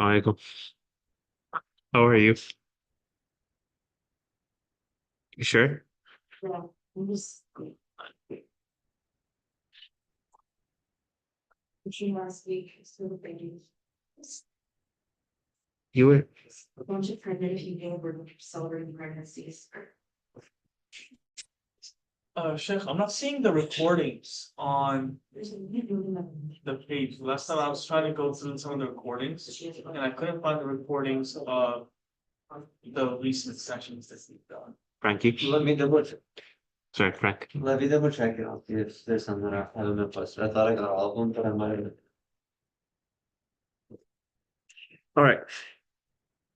Alaikum. How are you? You sure? You were Sheikh, I'm not seeing the recordings on the page. Last time I was trying to go through some of the recordings, and I couldn't find the recordings of the recent sessions that we've done. Frankie? Let me double check. Sorry, Frank. Let me double check it. I'll see if there's some that I haven't posted. I thought I got all of them, but I might have. All right.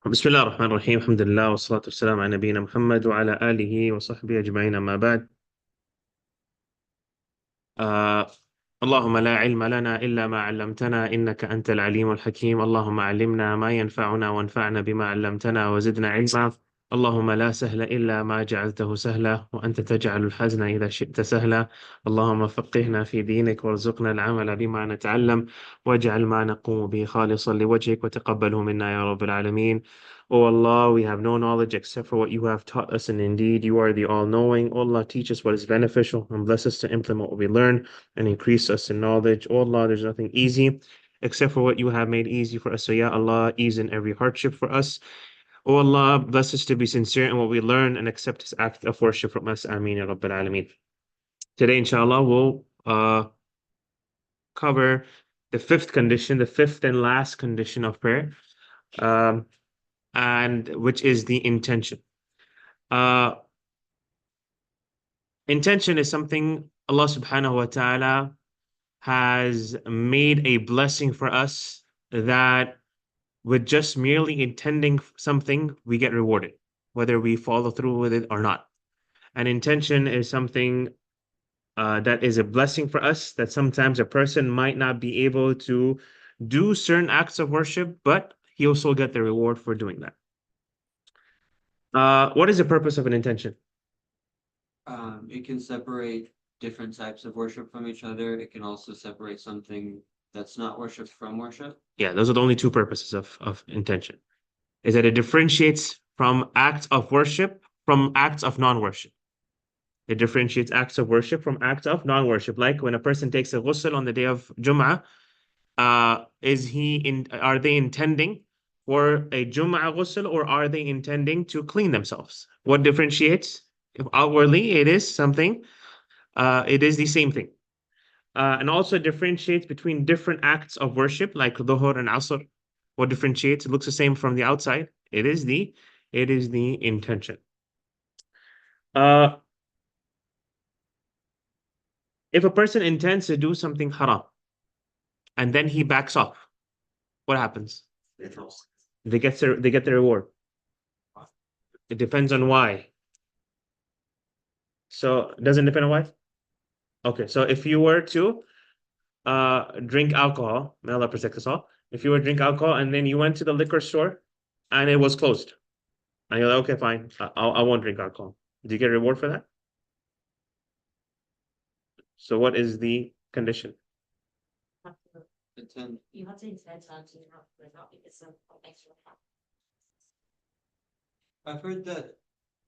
بسم الله الرحمن الرحيم الحمد لله والصلاة والسلام على نبينا محمد وعلى آله وصحبه أجمعين أما بعد اللهم لا علم لنا إلا ما علمتنا إنك أنت العليم الحكيم اللهم علمنا ما ينفعنا وانفعنا بما علمتنا وزدنا علما اللهم لا سهل إلا ما جعلته سهلا وأنت تجعل الحزن إذا شئت سهلا اللهم فقهنا في دينك وارزقنا العمل بما نتعلم واجعل ما نقوم به خالصا لوجهك وتقبله منا يا رب العالمين. O Allah, we have no knowledge except for what you have taught us, and indeed you are the all-knowing. O Allah, teach us what is beneficial and bless us to implement what we learn and increase us in knowledge. O Allah, there's nothing easy except for what you have made easy for us. So Ya Allah, ease in every hardship for us. O Allah, bless us to be sincere in what we learn and accept this act of worship from us. Ameen ya Rabbil Alameen. Today, inshallah, we'll cover the fifth condition, the fifth and last condition of prayer. And which is the intention. Intention is something Allah subhanahu wa ta'ala has made a blessing for us that with just merely intending something, we get rewarded, whether we follow through with it or not. And intention is something that is a blessing for us that sometimes a person might not be able to do certain acts of worship, but he also get the reward for doing that. What is the purpose of an intention? It can separate different types of worship from each other. It can also separate something that's not worship from worship. Yeah, those are the only two purposes of intention. Is that it differentiates from acts of worship from acts of non-worship. It differentiates acts of worship from acts of non-worship. Like when a person takes a ghusl on the day of Jum'ah, are they intending for a Jum'ah ghusl or are they intending to clean themselves? What differentiates? If outwardly it is something, it is the same thing. And also differentiates between different acts of worship like Dhuhr and Asr. What differentiates? It looks the same from the outside. It is the intention. If a person intends to do something haram and then he backs off, what happens? They get the reward. It depends on why. So it doesn't depend on why? Okay, so if you were to drink alcohol, may Allah protect us all. If you were to drink alcohol and then you went to the liquor store and it was closed, and you're like, okay, fine, I won't drink alcohol. Do you get a reward for that? So what is the condition? You have to intend not because of extra. I've heard that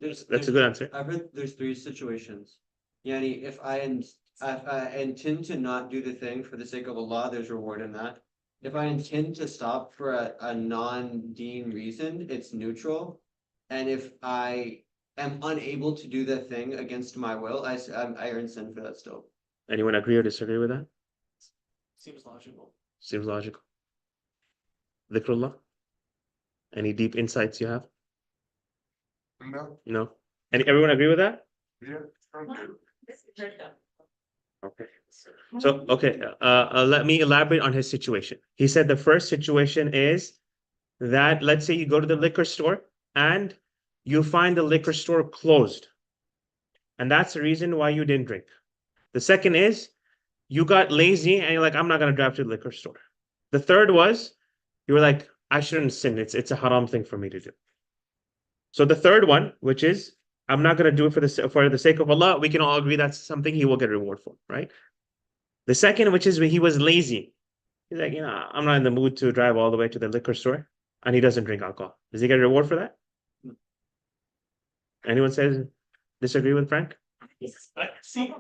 That's a good answer. I've heard there's three situations. Yani, if I intend to not do the thing for the sake of Allah, there's reward in that. If I intend to stop for a non-deen reason, it's neutral. And if I am unable to do the thing against my will, I earn sin for that still. Anyone agree or disagree with that? Seems logical. Seems logical. Dhikrullah? Any deep insights you have? No. No? Everyone agree with that? Yeah. Okay. So, okay, let me elaborate on his situation. He said the first situation is that, let's say you go to the liquor store and you find the liquor store closed. And that's the reason why you didn't drink. The second is you got lazy and you're like, I'm not going to drive to the liquor store. The third was you were like, I shouldn't sin. It's a haram thing for me to do. So the third one, which is I'm not going to do it for the sake of Allah, we can all agree that's something he will get reward for, right? The second, which is when he was lazy. He's like, I'm not in the mood to drive all the way to the liquor store, and he doesn't drink alcohol. Does he get a reward for that? Anyone says disagree with Frank? See,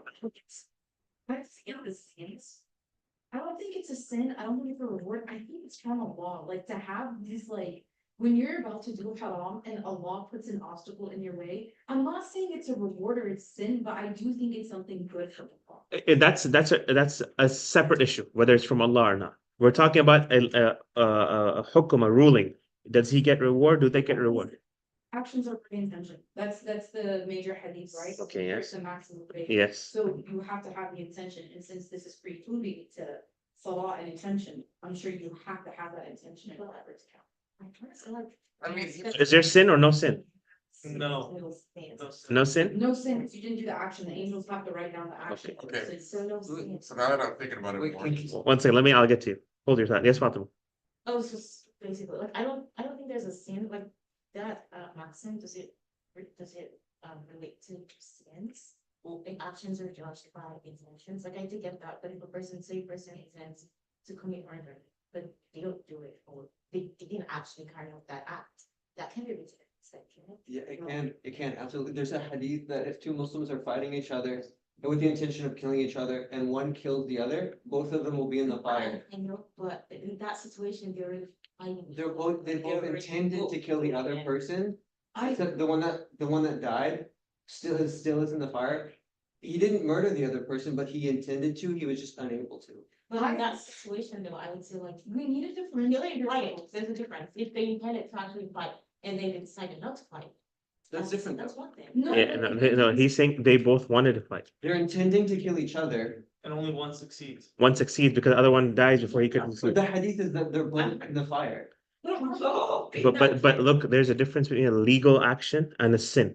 I don't think it's a sin. I don't think it's a reward. I think it's from Allah. Like to have these when you're about to do haram and Allah puts an obstacle in your way. I'm not saying it's a reward or it's sin, but I do think it's something good from Allah. That's a separate issue, whether it's from Allah or not. We're talking about a hukum, a ruling. Does he get reward? Do they get reward? Actions are pre-intention. That's the major hadith, right? Okay, yes. The maximum faith. Yes. So you have to have the intention, and since this is precluding to salah and intention, I'm sure you have to have that intention in order to count. I mean, Is there sin or no sin? no. No sin? No sin, if you didn't do the action, the angels have to write down the action. Okay. So no sin. so now that I'm thinking about it Wait, more. One second, I'll get to you. Hold your thought. Yes, Fatima. Oh, it's just basically, like, I don't think there's a sin, like, that, maxim, does it relate to sins? Well, like, actions are judged by intentions, like, I did get that, but if a person intends to commit murder, but they don't do it, or they didn't actually carry out that act, that can be written. Yeah, it can, absolutely. There's a hadith that if two Muslims are fighting each other with the intention of killing each other and one kills the other, both of them will be in the fire. I know, but in that situation, they're already fighting. They both intended to kill the other person, except the one that died still is in the fire. He didn't murder the other person, but he intended to, he was just unable to. But in that situation, though, I would say, like, We need a different. right, there's a difference, if they intended to actually fight, and then they decided not to fight. That's different That's though. one thing. No, Yeah, no, he's saying they both wanted to fight. They're intending to kill each other. And only one succeeds. One succeeds because the other one dies before he could But conclude. the hadith is that they're both in the fire. But look, there's a difference between a legal action and a sin.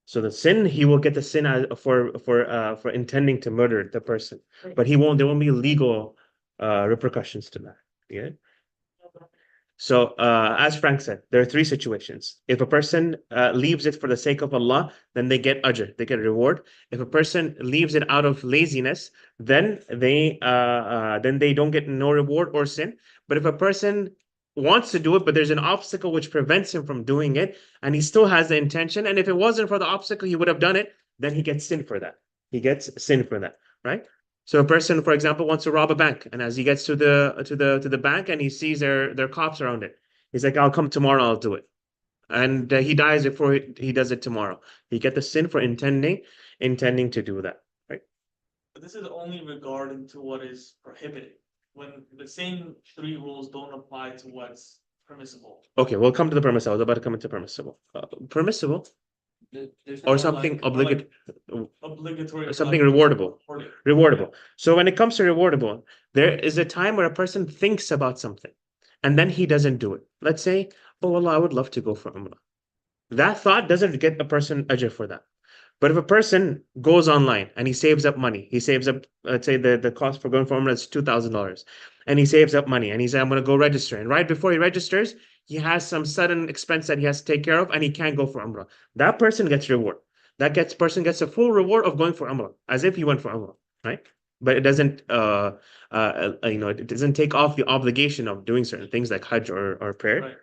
So the sin, he will get the sin for intending to murder the person, but there won't be legal repercussions to that. Yeah. So as Frank said, there are three situations. If a person leaves it for the sake of Allah, then they get ajr, they get reward. If a person leaves it out of laziness, then they don't get no reward or sin. But if a person wants to do it, but there's an obstacle which prevents him from doing it, and he still has the intention, and if it wasn't for the obstacle, he would have done it, then he gets sin for that. He gets sin for that, right? So a person, for example, wants to rob a bank, and as he gets to the bank and he sees their cops around it, he's like, "I'll come tomorrow, I'll do it," and he dies before he does it tomorrow. He get the sin for intending to do that, right? But this is only regarding to what is prohibited, when the same three rules don't apply to what's permissible. Okay, we'll come to the permissible. I was about to come into permissible. Permissible There's or no, something like- obligatory. Obligatory. Something like, rewardable. reporting. Rewardable. So when it comes to rewardable, there is a time where a person thinks about something and then he doesn't do it. Let's say, oh Allah, I would love to go for Umrah. That thought doesn't get a person ajr for that. But if a person goes online and he saves up money, he saves up, let's say the cost for going for Umrah is $2,000, and he saves up money and he said, I'm going to go register. And right before he registers, he has some sudden expense that he has to take care of and he can't go for Umrah. That person gets reward. Person gets a full reward of going for Umrah, as if he went for Umrah, right? But it doesn't, it doesn't take off the obligation of doing certain things like Hajj or prayer. Right.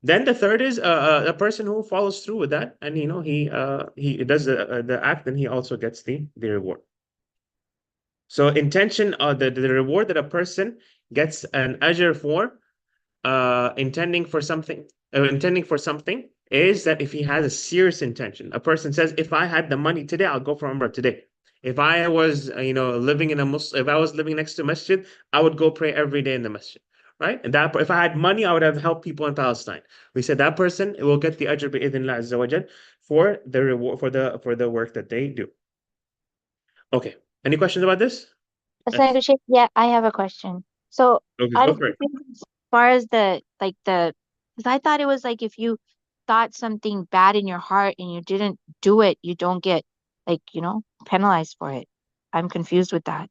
Then the third is a person who follows through with that, and he does the act, and he also gets the reward. So intention, the reward that a person gets an ajr for intending for something is that if he has a serious intention. A person says, if I had the money today, I'll go for Umrah today. If I was living if I was living next to a masjid, I would go pray every day in the masjid, right? And that if I had money, I would have helped people in Palestine. We said that person will get the ajr bi'idhnillah azza wa jal for the reward for the work that they do. Okay, any questions about this? Assalamualaikum, Sheikh. Yeah, I have a question. So Okay, I go was for it. thinking as far as because I thought it was like if you thought something bad in your heart and you didn't do it, you don't get penalized for it. I'm confused with that.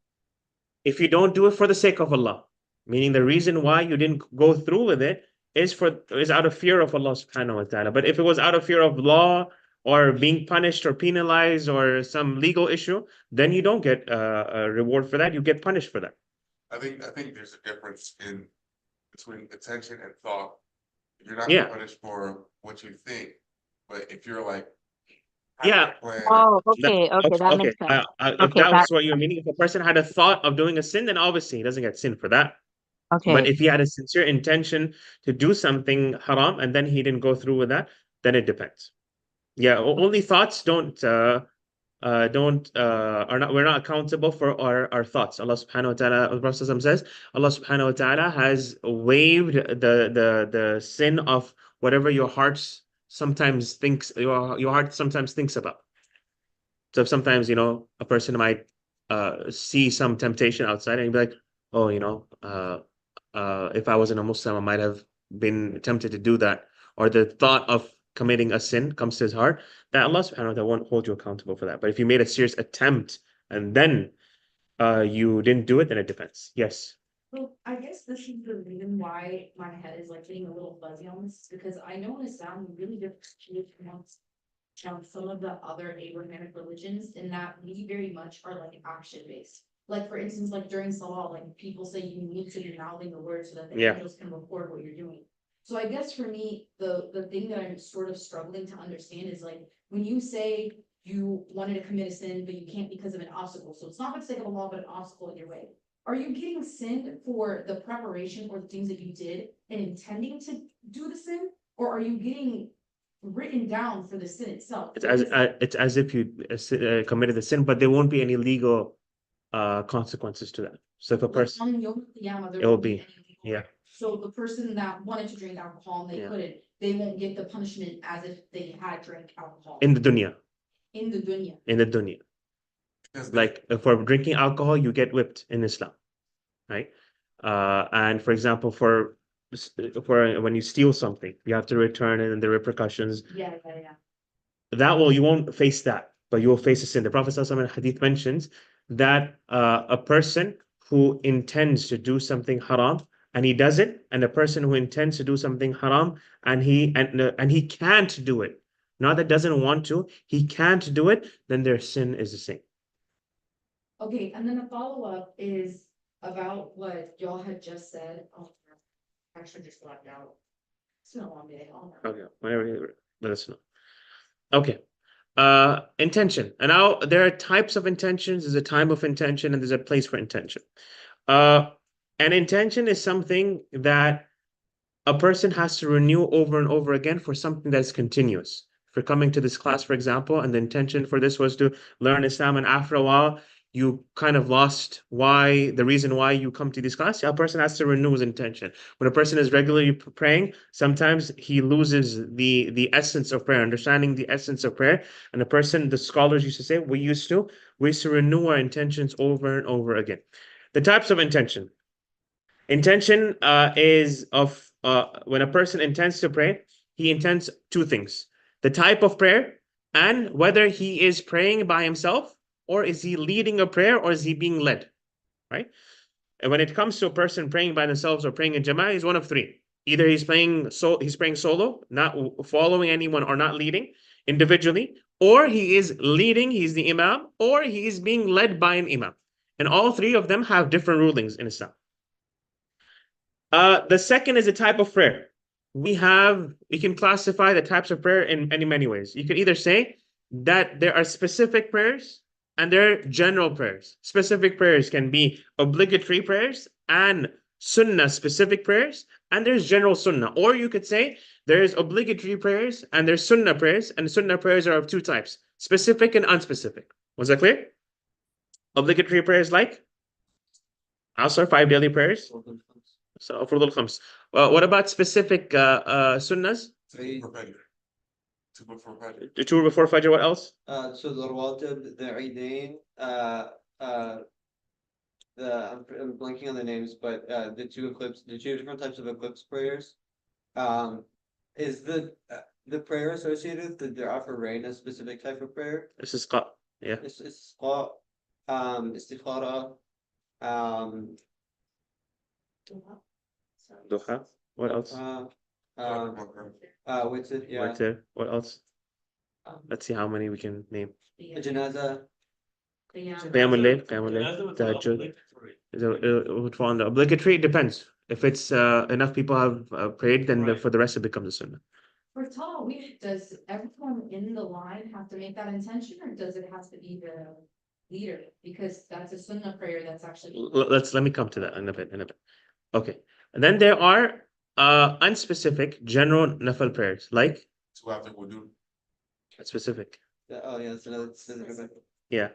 If you don't do it for the sake of Allah, meaning the reason why you didn't go through with it is out of fear of Allah subhanahu wa ta'ala. But if it was out of fear of law or being punished or penalized or some legal issue, then you don't get a reward for that. You get punished for that. I think there's a difference between attention and thought. You're not Yeah. punished for what you think, but if you're like Yeah. plan, Oh, That, okay, okay, that okay. makes sense. If Okay, that that was what you're meaning, if a person had a thought of doing a sin, then obviously he doesn't get sin for that. But okay. if he had a sincere intention to do something haram and then he didn't go through with that, then it depends. Yeah, only thoughts are not, we're not accountable for our thoughts. Allah subhanahu wa ta'ala, the Prophet says, Allah subhanahu wa ta'ala has waived the sin of whatever your heart sometimes thinks about. So sometimes, a person might see some temptation outside and be like, oh, if I wasn't a Muslim, I might have been tempted to do that. Or the thought of committing a sin comes to his heart, that Allah subhanahu wa ta'ala won't hold you accountable for that. But if you made a serious attempt and then you didn't do it, then it depends. Yes. Well, I guess this is the reason why my head is like getting a little fuzzy on this, because I know in Islam we really differentiate amongst some of the other Abrahamic religions in that we very much are like action based. Like for instance, like during Salah, like people say you need to be mouthing the word so that the Yeah. angels can record what you're doing. So I guess for me, the thing that I'm sort of struggling to understand is like when you say you wanted to commit a sin, but you can't because of an obstacle. So it's not for the sake of Allah, but an obstacle in your way. Are you getting sinned for the preparation or the things that you did and intending to do the sin? Or are you getting written down for the sin itself? It's as if you committed the sin, but there won't be any legal consequences to that. So if a Like person, on Yom Kippur, there it will won't be be, any legal. yeah. So the person that wanted to drink alcohol and they Yeah. couldn't, they won't get the punishment as if they had drank alcohol In the dunya. in the dunya. In the dunya. because Like for drinking alcohol, you get whipped in Islam, right? And for example, for when you steal something, you have to return it and the repercussions. Yeah, yeah, yeah. You won't face that, but you will face a sin. The Prophet ﷺ in Hadith mentions that a person who intends to do something haram and he does it, and a person who intends to do something haram and he can't do it, not that doesn't want to, he can't do it, then their sin is the same. Okay, and then the follow-up is about what y'all had just said. Oh, I actually just blacked out. It's been a long day. Okay, whenever you let us know. Okay. Intention. And now there are types of intentions. There's a time of intention and there's a place for intention. An intention is something that a person has to renew over and over again for something that's continuous. For coming to this class, for example, and the intention for this was to learn Islam, and after a while, you kind of lost the reason why you come to this class. A person has to renew his intention. When a person is regularly praying, sometimes he loses the essence of prayer, understanding the essence of prayer. And the scholars used to say, we used to renew our intentions over and over again. The types of intention. Intention is of when a person intends to pray, he intends two things: the type of prayer and whether he is praying by himself or is he leading a prayer or is he being led, right? And when it comes to a person praying by themselves or praying in jama'ah, he's one of three. Either he's praying solo, not following anyone or not leading individually, or he is leading, he's the imam, or he is being led by an imam. And all three of them have different rulings in Islam. The second is a type of prayer. We can classify the types of prayer in many ways. You can either say that there are specific prayers and there are general prayers. Specific prayers can be obligatory prayers and sunnah specific prayers, and there's general sunnah. Or you could say there's obligatory prayers and there's sunnah prayers, and sunnah prayers are of two types: specific and unspecific. Was that clear? Obligatory prayers like Asr, 5 daily prayers. So for khams. What about specific sunnahs? for Fajr. Two before Fajr. The two before Fajr, what else? So the Rawatib, the Eidain, I'm blanking on the names, but the two different types of eclipse prayers. Is the prayer associated with the dua for rain a specific type of prayer? This is qa. Yeah. It's istikhara, Duha. What else? What's it, yeah, Witr. What else? Let's see how many we can name. a janaza, Qiyamul Layl, Tahajjud. It would fall under obligatory. It depends. If it's enough people have prayed, then Right. for the rest it becomes a sunnah. For Tarawih, does everyone in the line have to make that intention, or does it have to be the leader? Because that's a sunnah prayer that's actually. Let me come to that in a bit. Okay. And then there are unspecific general nafil prayers, like So after wudu, specific. oh yeah, that's another, Yeah.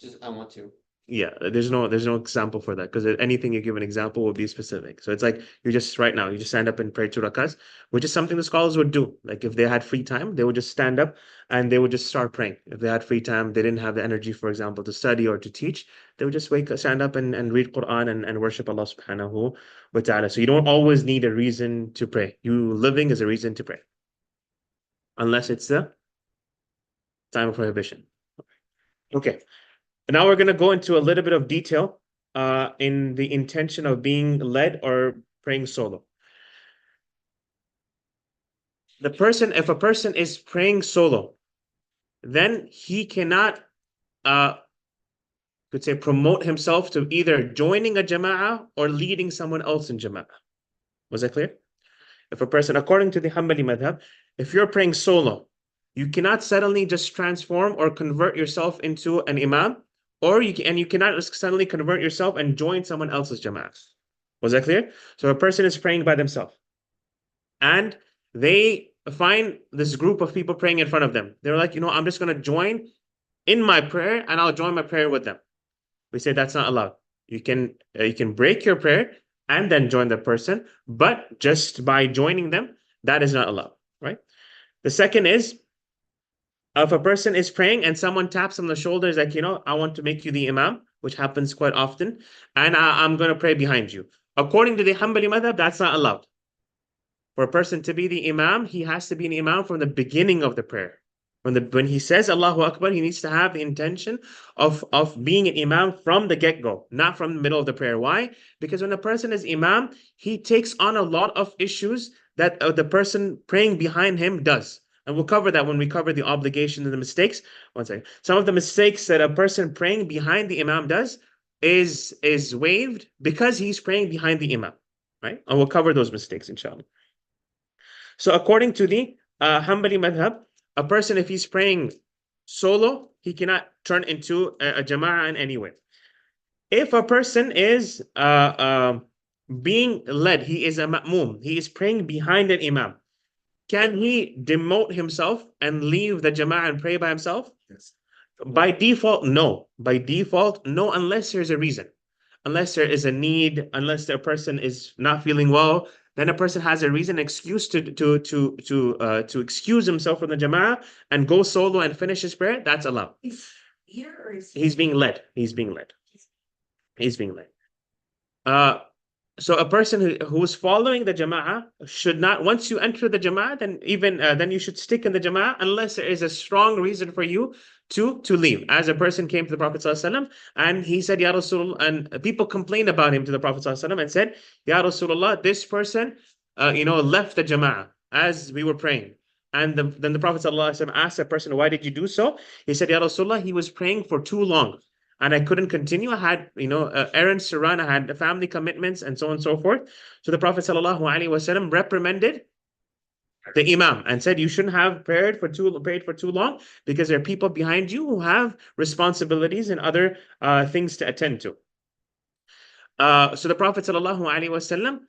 just, I want to. Yeah, there's no example for that because anything you give an example will be specific. So it's like you just right now you just stand up and pray 2 rakas, which is something the scholars would do. Like if they had free time, they would just stand up and they would just start praying. If they had free time, they didn't have the energy, for example, to study or to teach, they would just stand up and read Quran and worship Allah subhanahu wa ta'ala. So you don't always need a reason to pray. You living is a reason to pray. Unless it's the time of prohibition. Okay. Now we're going to go into a little bit of detail in the intention of being led or praying solo. If a person is praying solo, then he cannot, could say, promote himself to either joining a jama'ah or leading someone else in jama'ah. Was that clear? If a person, according to the Hanbali madhab, if you're praying solo, you cannot suddenly just transform or convert yourself into an imam, or you cannot suddenly convert yourself and join someone else's jama'ah. Was that clear? So a person is praying by themselves, and they find this group of people praying in front of them. They're like, I'm just going to join in my prayer, and I'll join my prayer with them. We say that's not allowed. You can break your prayer and then join the person, but just by joining them, that is not allowed, right? The second is, if a person is praying and someone taps on the shoulders, like, I want to make you the imam, which happens quite often, and I'm going to pray behind you. According to the Hanbali madhab, that's not allowed. For a person to be the imam, he has to be an imam from the beginning of the prayer. When he says Allahu Akbar, he needs to have the intention of being an imam from the get-go, not from the middle of the prayer. Why? Because when a person is imam, he takes on a lot of issues that the person praying behind him does. And we'll cover that when we cover the obligation and the mistakes. One second. Some of the mistakes that a person praying behind the imam does is waived because he's praying behind the imam, right? And we'll cover those mistakes, inshallah. So according to the Hanbali madhab, a person, if he's praying solo, he cannot turn into a jama'ah in any way. If a person is being led, he is a ma'mum, he is praying behind an imam, can he demote himself and leave the jama'ah and pray by himself? yes. By default, no. By default, no, unless there's a reason. Unless there is a need, unless the person is not feeling well, then a person has a reason, excuse to excuse himself from the jama'ah and go solo and finish his prayer. That's allowed. Leader or is. He's being led. He's being led. He's being led. So a person who is following the jama'ah should not, once you enter the jama'ah, then you should stick in the jama'ah unless there is a strong reason for you to leave. As a person came to the Prophet ﷺ and he said, Ya Rasulullah, and people complained about him to the Prophet ﷺ and said, Ya Rasulullah, this person, left the jama'ah as we were praying. And then the Prophet ﷺ asked that person, why did you do so? He said, Ya Rasulullah, he was praying for too long and I couldn't continue. I had, errands to run. I had family commitments and so on and so forth. So the Prophet ﷺ reprimanded the imam and said, you shouldn't have prayed for too long because there are people behind you who have responsibilities and other things to attend to. So the Prophet ﷺ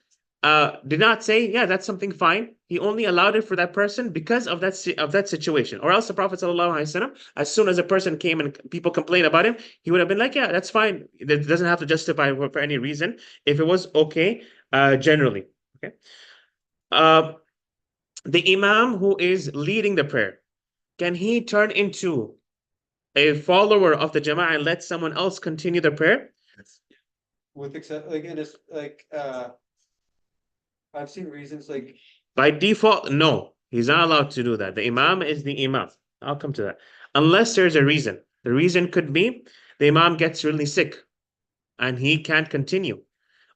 did not say, yeah, that's something fine. He only allowed it for that person because of that situation. Or else the Prophet ﷺ, as soon as a person came and people complained about him, he would have been like, yeah, that's fine. It doesn't have to justify for any reason if it was okay generally. Okay. The imam who is leading the prayer, can he turn into a follower of the jama'ah and let someone else continue the prayer? With except, I've seen reasons like. By default, no. He's not allowed to do that. The imam is the imam. I'll come to that. Unless there's a reason. The reason could be the imam gets really sick and he can't continue.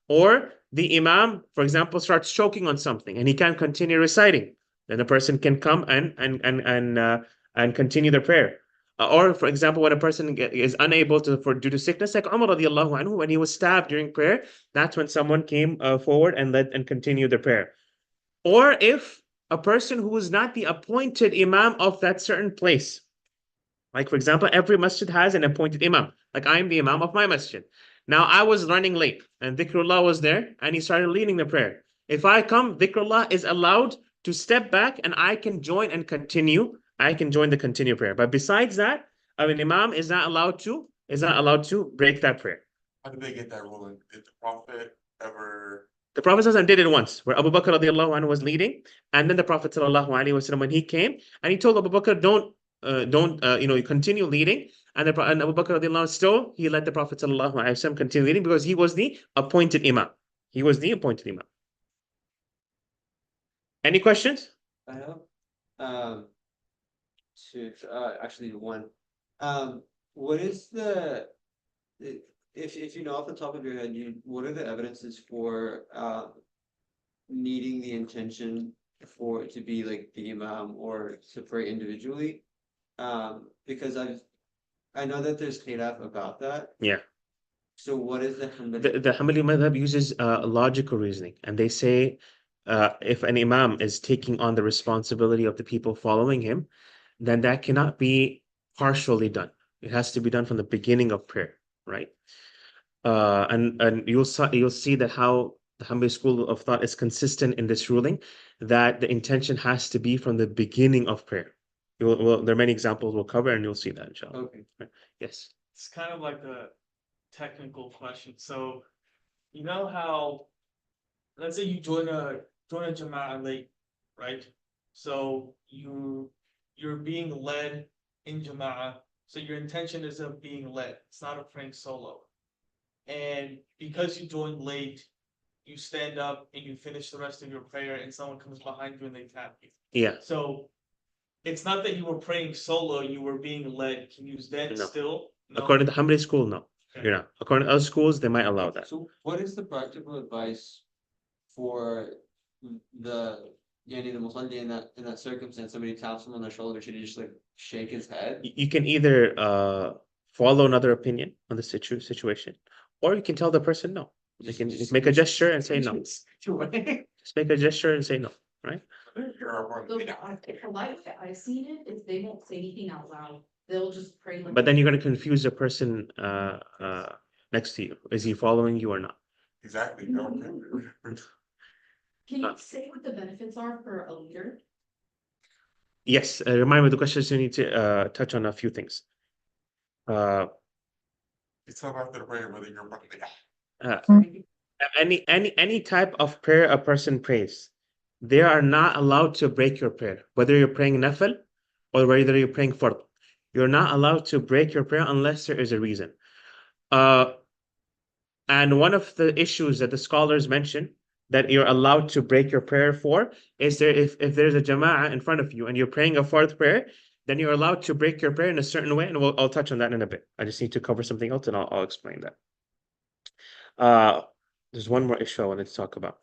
Or the imam, for example, starts choking on something and he can't continue reciting. Then the person can come and continue their prayer. Or, for example, when a person is unable to, for due to sickness, like Umar radiallahu anhu, when he was stabbed during prayer, that's when someone came forward and led and continued their prayer. Or if a person who is not the appointed imam of that certain place, like for example, every masjid has an appointed imam. Like I am the imam of my masjid. Now I was running late and dhikrullah was there and he started leading the prayer. If I come, dhikrullah is allowed to step back and I can join and continue. I can join the continue prayer. But besides that, an imam is not allowed to break that prayer. How did they get that ruling? Did the Prophet ever? The Prophet ﷺ did it once, where Abu Bakr radiallahu anhu was leading, and then the Prophet sallallahu alaihi wasallam, when he came, and he told Abu Bakr, don't continue leading. And Abu Bakr radiallahu anhu still, he let the Prophet sallallahu alaihi wasallam continue leading because he was the appointed imam. He was the appointed imam. Any questions? I have, two, actually one. What is if you know off the top of your head, what are the evidences for, needing the intention for it to be like the imam or to pray individually? Because I know that there's khilaf about that. Yeah. So what is the The Hanbali madhab uses logical reasoning, and they say if an imam is taking on the responsibility of the people following him, then that cannot be partially done. It has to be done from the beginning of prayer, right? And you'll see that how the Hanbali school of thought is consistent in this ruling, that the intention has to be from the beginning of prayer. There are many examples we'll cover, and you'll see that, inshallah. Okay. Right. Yes. It's kind of like a technical question. So, you know how, let's say you join a Jama'ah late, right? So you're being led in Jama'ah. So your intention is of being led. It's not a praying solo. And because you joined late, you stand up and you finish the rest of your prayer, and someone comes behind you and they tap you. Yeah. So it's not that you were praying solo, you were being led. Can you then No. still? No? According to Hanbali school, no. Okay. You're not. According to other schools, they might allow that. So what is the practical advice for the musalli in that circumstance? Somebody taps him on the shoulder, should he just like shake his head? You can either follow another opinion on the situation, or you can tell the person no. You can just make a gesture and say no. Just make a gesture and say no, right? The life that I've seen it, is they won't say anything out loud, they'll just pray. But then you're going to confuse the person next to you. Is he following you or not? Exactly. Can you say what the benefits are for a leader? Yes. Remind me of the questions. You need to touch on a few things. It's not after the prayer whether you're Any type of prayer a person prays, they are not allowed to break your prayer, whether you're praying nafil or whether you're praying fard. You're not allowed to break your prayer unless there is a reason. And one of the issues that the scholars mention that you're allowed to break your prayer for is there if there's a jama'ah in front of you and you're praying a fard prayer, then you're allowed to break your prayer in a certain way, and I'll touch on that in a bit. I just need to cover something else, and I'll explain that. There's one more issue I wanted to talk about.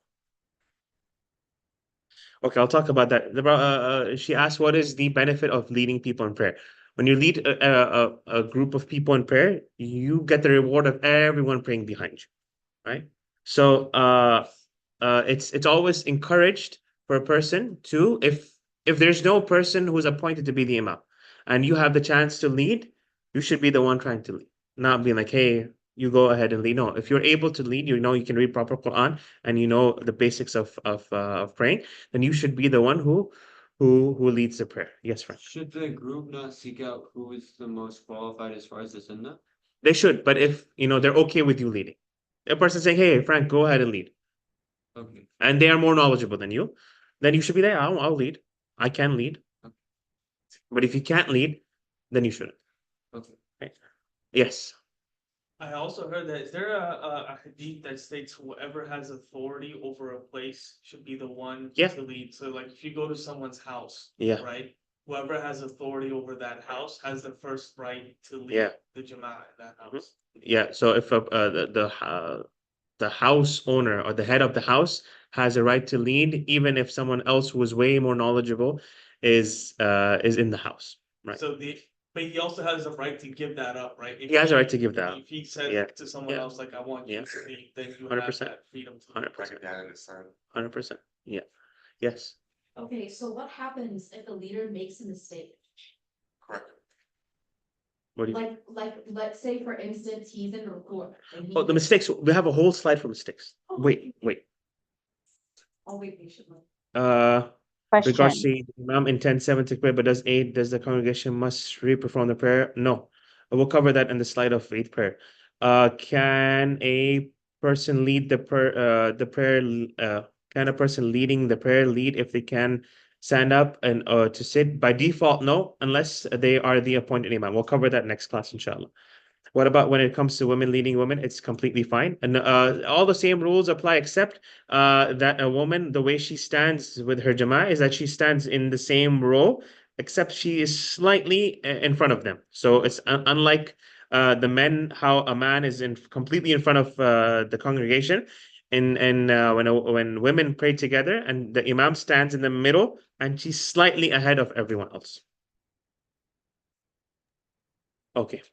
Okay, I'll talk about that. She asked, what is the benefit of leading people in prayer? When you lead a group of people in prayer, you get the reward of everyone praying behind you, right? So it's always encouraged for a person to, if there's no person who's appointed to be the imam, and you have the chance to lead, you should be the one trying to lead, not being like, hey, you go ahead and lead. No, if you're able to lead, you know you can read proper Quran and you know the basics of praying, then you should be the one who leads the prayer. Yes, Frank. Should the group not seek out who is the most qualified as far as the sunnah? They should, but if they're okay with you leading, a person saying, hey, Frank, go ahead and lead, Okay. and they are more knowledgeable than you, then you should be there. I'll lead. I can lead. Okay. But if you can't lead, then you shouldn't. Okay. Right? Yes. I also heard that, is there a hadith that states whoever has authority over a place should be the one Yeah. to lead? So like if you go to someone's house, Yeah. right? Whoever has authority over that house has the first right to lead Yeah. the Jama'ah in that house. Yeah. So if the house owner or the head of the house has a right to lead, even if someone else who is way more knowledgeable is in the house, right? So but he also has a right to give that up, right? He has a right to give that up. If he says Yeah. to someone Yeah. else, like, I want you Yeah. to lead, then you 100%. have that freedom to lead. 100%. Like a dad and a son. 100%. Yeah. Yes. Okay, so what happens if a leader makes a mistake? Correct. What do you mean? Like, let's say for instance, he's in record. Oh, the mistakes. We have a whole slide for mistakes. Wait. I'll wait patiently. Regards Question. to Imam intends 7th prayer, but does the congregation must re-perform the prayer? No. We'll cover that in the slide of 8th prayer. Can a person lead the prayer, can a person leading the prayer lead if they can stand up and to sit? By default, no, unless they are the appointed Imam. We'll cover that next class, inshallah. What about when it comes to women leading women? It's completely fine. And all the same rules apply, except that a woman, the way she stands with her jama'ah is that she stands in the same row, except she is slightly in front of them. So it's unlike the men, how a man is completely in front of the congregation. And when women pray together and the imam stands in the middle and she's slightly ahead of everyone else. Okay.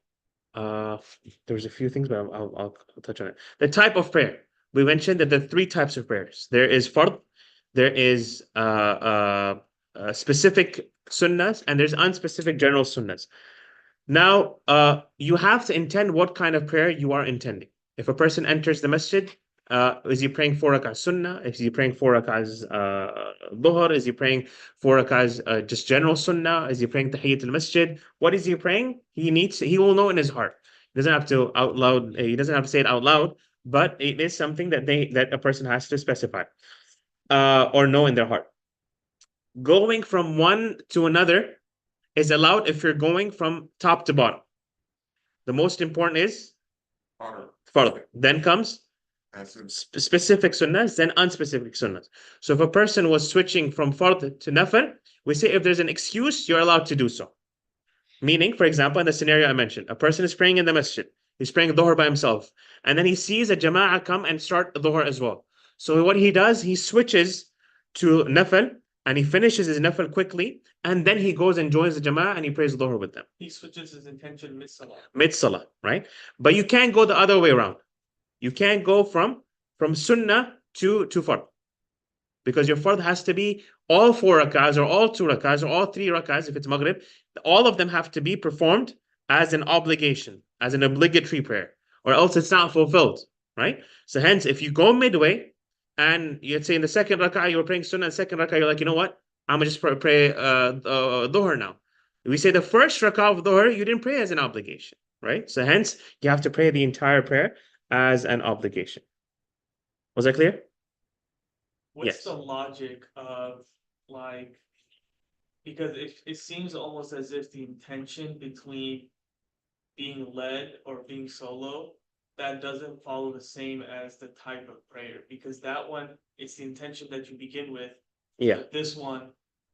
There's a few things, but I'll touch on it. The type of prayer. We mentioned that there are 3 types of prayers. There is fard, there is specific sunnahs, and there's unspecific general sunnahs. Now, you have to intend what kind of prayer you are intending. If a person enters the masjid, is he praying 4 rak'ahs sunnah? Is he praying 4 rak'ahs dhuhr? Is he praying 4 rak'ahs just general sunnah? Is he praying tahiyyat al-masjid? What is he praying? He will know in his heart. He doesn't have to out loud. He doesn't have to say it out loud, but it is something that a person has to specify or know in their heart. Going from one to another is allowed if you're going from top to bottom. The most important is Honor. fard. Then comes That's it. specific sunnahs, then unspecific sunnahs. So if a person was switching from fard to nafil, we say if there's an excuse, you're allowed to do so. Meaning, for example, in the scenario I mentioned, a person is praying in the masjid. He's praying dhuhr by himself. And then he sees a jama'ah come and start dhuhr as well. So what he does, he switches to nafil and he finishes his nafil quickly. And then he goes and joins the jama'ah and he prays dhuhr with them. He switches his intention mid-salah. Mid-salah, right? But you can't go the other way around. You can't go from sunnah to fard. Because your fard has to be all 4 rak'ahs or all 2 rak'ahs or all 3 rak'ahs if it's maghrib. All of them have to be performed as an obligation, as an obligatory prayer, or else it's not fulfilled, right? So hence, if you go midway and you'd say in the second rak'ah you were praying sunnah, and second rak'ah you're like, you know what? I'm gonna just pray dhuhr now. We say the first rak'ah of dhuhr you didn't pray as an obligation, right? So hence, you have to pray the entire prayer as an obligation. Was that clear? What's Yes. the logic of, like, because it seems almost as if the intention between being led or being solo, that doesn't follow the same as the type of prayer, because that one, it's the intention that you begin with. Yeah. But this one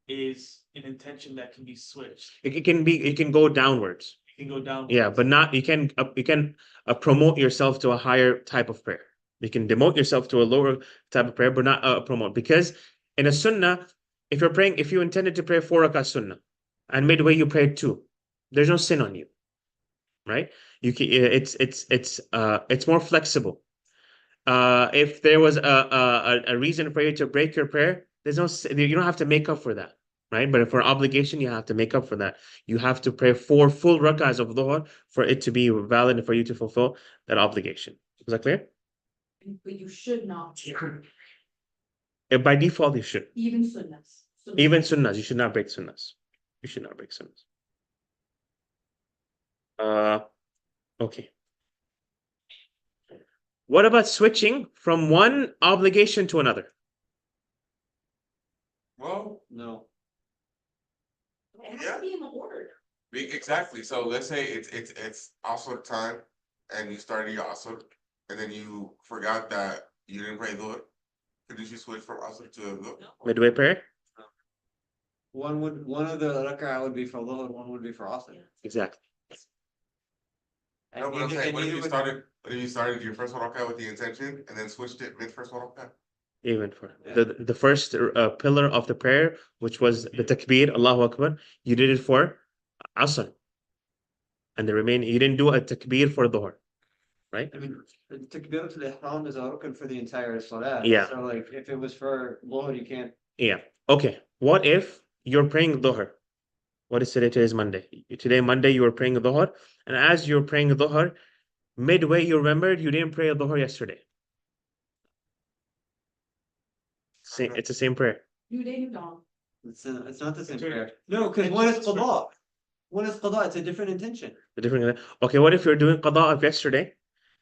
is an intention that can be switched. It can go downwards. You can go down. Yeah, but not you can promote yourself to a higher type of prayer. You can demote yourself to a lower type of prayer, but not promote. Because in a sunnah, if you intended to pray 4 rak'ah sunnah, and midway you prayed 2, there's no sin on you, right? It's more flexible. If there was a reason for you to break your prayer, you don't have to make up for that, right? But for obligation, you have to make up for that. You have to pray 4 full rak'ahs of dhuhr for it to be valid and for you to fulfill that obligation. Is that clear? But you should not, By default, you should. even sunnahs. Even sunnahs, you should not break sunnahs. You should not break sunnahs. Okay. What about switching from one obligation to another? Well, No. It has to be in the order. exactly. So let's say it's asr time and you started your asr and then you forgot that you didn't pray dhuhr. Could you switch from asr to dhuhr? Midway prayer? One of the rak'ah would be for dhuhr, one would be for asr. Exactly. No, but I'm neither- saying, and what if neither you would- started But if you started your first one rakah with the intention and then switched it mid first one rakah. Even for Yeah. the first pillar of the prayer, which was the takbir, Allahu Akbar, you did it for Asr. And the remaining, you didn't do a takbir for Dhuhr, right? I mean, the takbiratul ihram is a rukn for the entire salah. Yeah. So like, if it was for Dhuhr, you can't. Yeah. Okay. What if you're praying Dhuhr? What is today? Today is Monday. Today, Monday, you were praying Dhuhr. And as you're praying Dhuhr, midway, you remembered you didn't pray Dhuhr yesterday. It's the same prayer. New day, new dawn. It's not the same It's a- prayer. No, because it's one is just- qada. One is qada, it's a different intention. The different. Okay, what if you're doing qada of yesterday,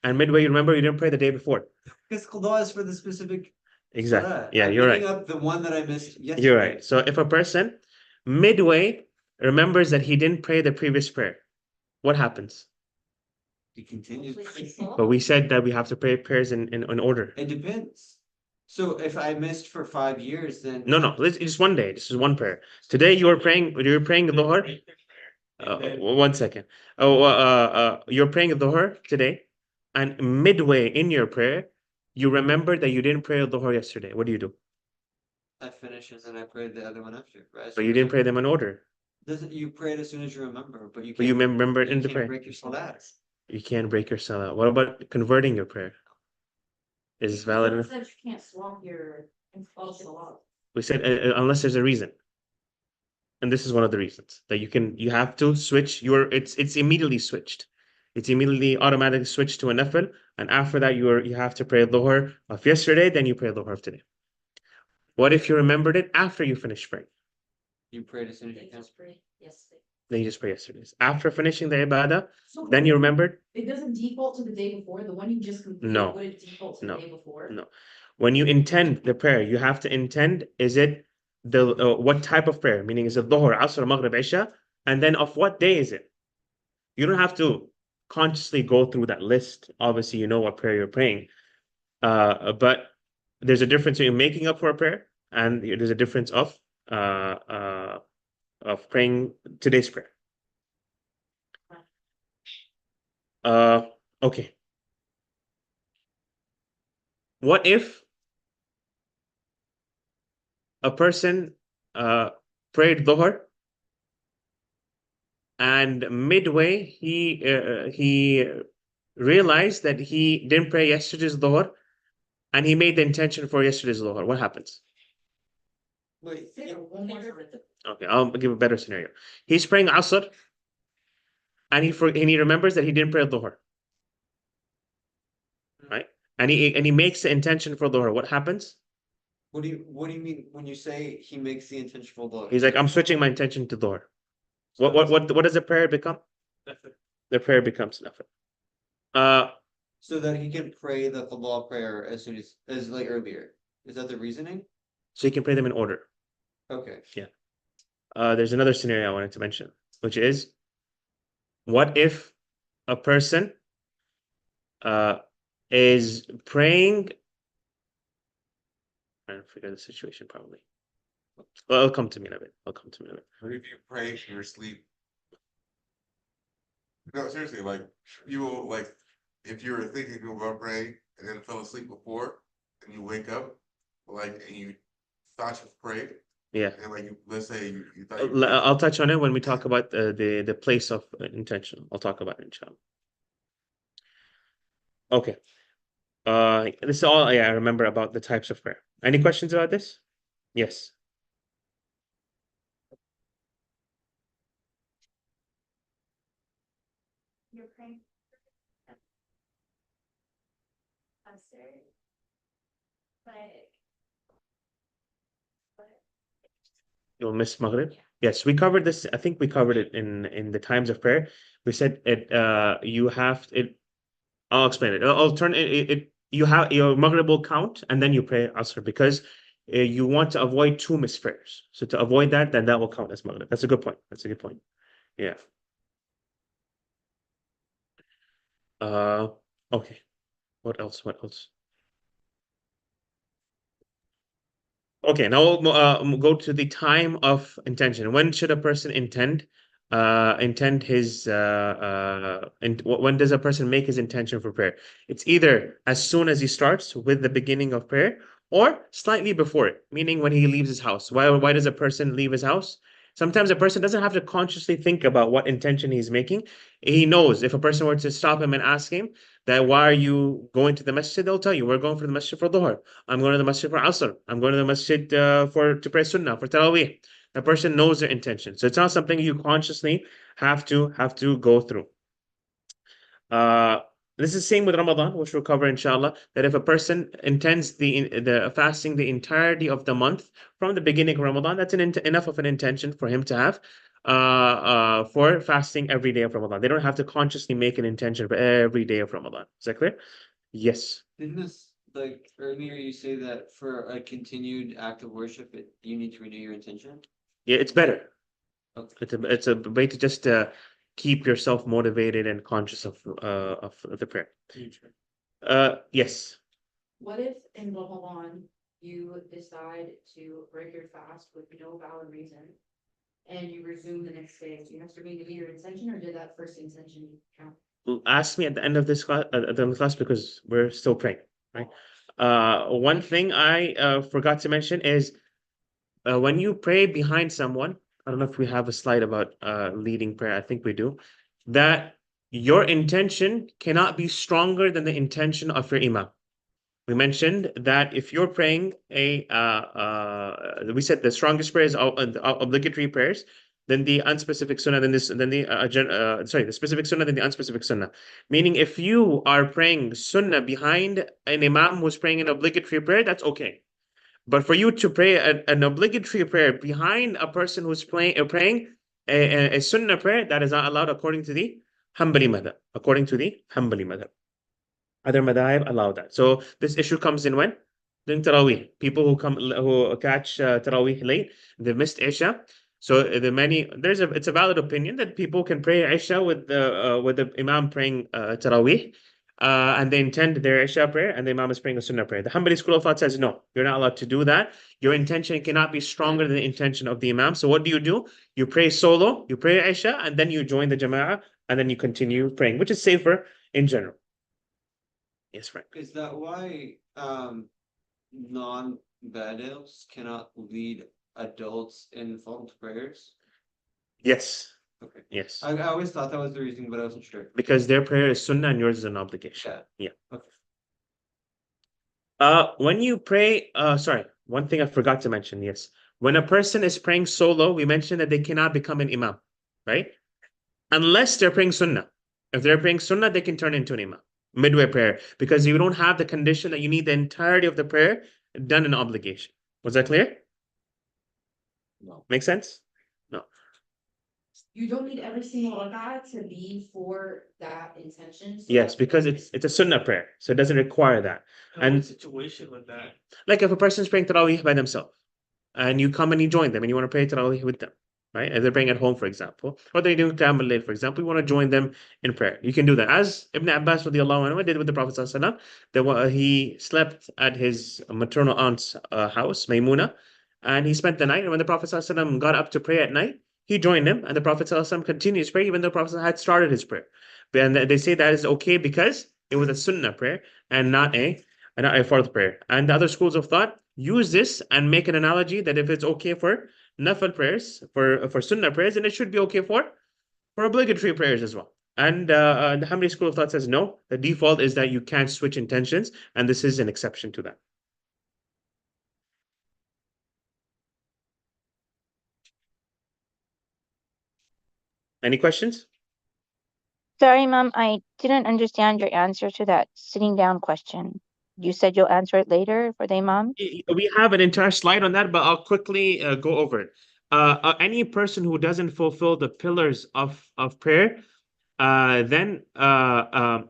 and midway you remember you didn't pray the day before? Because qada is for the specific Exactly. salah. Yeah, I'm you're picking right. up the one that I missed yesterday. You're right. So if a person midway remembers that he didn't pray the previous prayer, what happens? He continues. But we said that we have to pray prayers in order. It depends. So if I missed for 5 years, then No. It's one day. This is one prayer. Today you're praying Dhuhr. One second. You're praying Dhuhr today, and midway in your prayer, you remember that you didn't pray Dhuhr yesterday. What do? I finish and then I pray the other one after. Right? But you didn't pray them in order. Doesn't you pray it as soon as you remember, but you But you can't. remember it in You the can't prayer. break your salah. You can't break your salah. What about converting your prayer? Is valid enough? Said you can't swap your installation a lot. We said unless there's a reason, and this is one of the reasons that you have to switch it's immediately switched. It's immediately automatically switched to a nafil, and after that you have to pray dhuhr of yesterday, then you pray dhuhr of today. What if you remembered it after you finished praying? You prayed as soon as you They can. just pray yesterday. Then you just pray yesterday's. After finishing the ibadah, So then you remembered? it doesn't default to the day before, the one you just completed, No. would it default to the No. day before? No. When you intend the prayer, you have to intend, is it the what type of prayer? Meaning, is it Dhuhr, Asr, Maghrib, Isha? And then of what day is it? You don't have to consciously go through that list. Obviously, you know what prayer you're praying. But there's a difference in making up for a prayer, and there's a difference of praying today's prayer. Okay. What if a person prayed Dhuhr, and midway he realized that he didn't pray yesterday's Dhuhr, and he made the intention for yesterday's Dhuhr? What happens? Wait, Say it one more time. Okay, I'll give a better scenario. He's praying Asr, and he remembers that he didn't pray Dhuhr, right? And he makes the intention for Dhuhr. What happens? what do you mean when you say he makes the intention for Dhuhr? He's like, I'm switching my intention to Dhuhr. What does the prayer become? The prayer becomes nafil. So that he can pray the qada prayer as soon as like earlier. Is that the reasoning? So you can pray them in order. Okay. There's another scenario I wanted to mention, which is, what if a person is praying? I don't forget the situation probably. Well, it'll come to me in a bit. What if you pray in your sleep? No, seriously, like you will like if you were thinking about praying and then fell asleep before and you wake up, like and you thought you prayed, Yeah. and like let's say you thought you I'll touch on it when we talk about the place of intention. I'll talk about it, inshallah. Okay. This is all I remember about the types of prayer. Any questions about this? Yes. You're praying. Answer. But. You'll miss Maghrib. Yes, we covered this. I think we covered it in the times of prayer. We said it. You have it. I'll explain it. I'll turn it. You have your Maghrib will count, and then you pray Asr, because you want to avoid two missed prayers. So to avoid that, then that will count as Maghrib. That's a good point. Yeah. Okay. What else? Okay, now we'll go to the time of intention. When should a person intend intend his when does a person make his intention for prayer? It's either as soon as he starts with the beginning of prayer or slightly before it, meaning when he leaves his house. Why does a person leave his house? Sometimes a person doesn't have to consciously think about what intention he's making. He knows if a person were to stop him and ask him that why are you going to the masjid, they'll tell you we're going for the masjid for dhuhr. I'm going to the masjid for asr. I'm going to the masjid for to pray sunnah for tarawih. A person knows their intention, so it's not something you consciously have to go through. Uh, this is the same with Ramadan, which we'll cover inshallah. That if a person intends the fasting the entirety of the month from the beginning of Ramadan, that's enough of an intention for him to have for fasting every day of Ramadan. They don't have to consciously make an intention for every day of Ramadan. Is that clear? Yes. Didn't this, like, earlier you say that for a continued act of worship, you need to renew your intention? Yeah, it's better. Okay. It's a way to just keep yourself motivated and conscious of the prayer. Yes. What if in Ramadan you decide to break your fast with no valid reason and you resume the next day? Do you have to renew your intention or did that first intention count? Ask me at the end of this class, because we're still praying, right? One thing I forgot to mention is when you pray behind someone, I don't know if we have a slide about leading prayer. I think we do. That your intention cannot be stronger than the intention of your imam. We mentioned that if you're praying we said the strongest prayers are obligatory prayers, then the unspecific sunnah, then the specific sunnah, then the unspecific sunnah. Meaning, if you are praying sunnah behind an imam who's praying an obligatory prayer, that's okay. But for you to pray an obligatory prayer behind a person who's praying a sunnah prayer, that is not allowed according to the Hanbali madhab. According to the Hanbali madhab. Other madhab allow that. So this issue comes in when? During Taraweeh. People who catch Taraweeh late, they missed Isha. So it's a valid opinion that people can pray Isha with the Imam praying Taraweeh. And they intend their Isha prayer and the Imam is praying a Sunnah prayer. The Hanbali school of thought says no, you're not allowed to do that. Your intention cannot be stronger than the intention of the Imam. So what do? You pray solo, you pray Isha, and then you join the Jama'ah, and then you continue praying, which is safer in general. Yes, Frank. Is that why non-badals cannot lead adults in Fard's prayers? Yes. Okay. Yes. I always thought that was the reason, but I wasn't sure. Because their prayer is sunnah and yours is an obligation. Yeah. Yeah. When you pray, sorry, one thing I forgot to mention, yes. When a person is praying solo, we mentioned that they cannot become an imam, right? Unless they're praying sunnah. If they're praying sunnah, they can turn into an imam, midway prayer, because you don't have the condition that you need the entirety of the prayer done in obligation. Was that clear? No. Make sense? No. You don't need every single rak'ah to be for that intention. So Yes, that's because what- it's a sunnah prayer, so it doesn't require that. And And- situation with that. Like if a person's praying Tarawih by themselves, and you come and you join them, and you want to pray Tarawih with them, right? If they're praying at home, for example, or they're doing Qiyam al-Layl, for example, you want to join them in prayer. You can do that. As Ibn Abbas radiallahu anhu did with the Prophet sallallahu alaihi wasallam, that he slept at his maternal aunt's house, Maymuna, and he spent the night. And when the Prophet sallallahu alaihi wasallam got up to pray at night, he joined him, and the Prophet sallallahu alaihi wasallam continued his prayer, even though the Prophet had started his prayer. And they say that is okay because it was a sunnah prayer and not a fourth prayer. And the other schools of thought use this and make an analogy that if it's okay for nafil prayers, for sunnah prayers, then it should be okay for obligatory prayers as well. And the Hanbali school of thought says no, the default is that you can't switch intentions, and this is an exception to that. Any questions? Sorry, Mom, I didn't understand your answer to that sitting down question. You said you'll answer it later for the Imam? We have an entire slide on that, but I'll quickly go over it. Any person who doesn't fulfill the pillars of prayer, then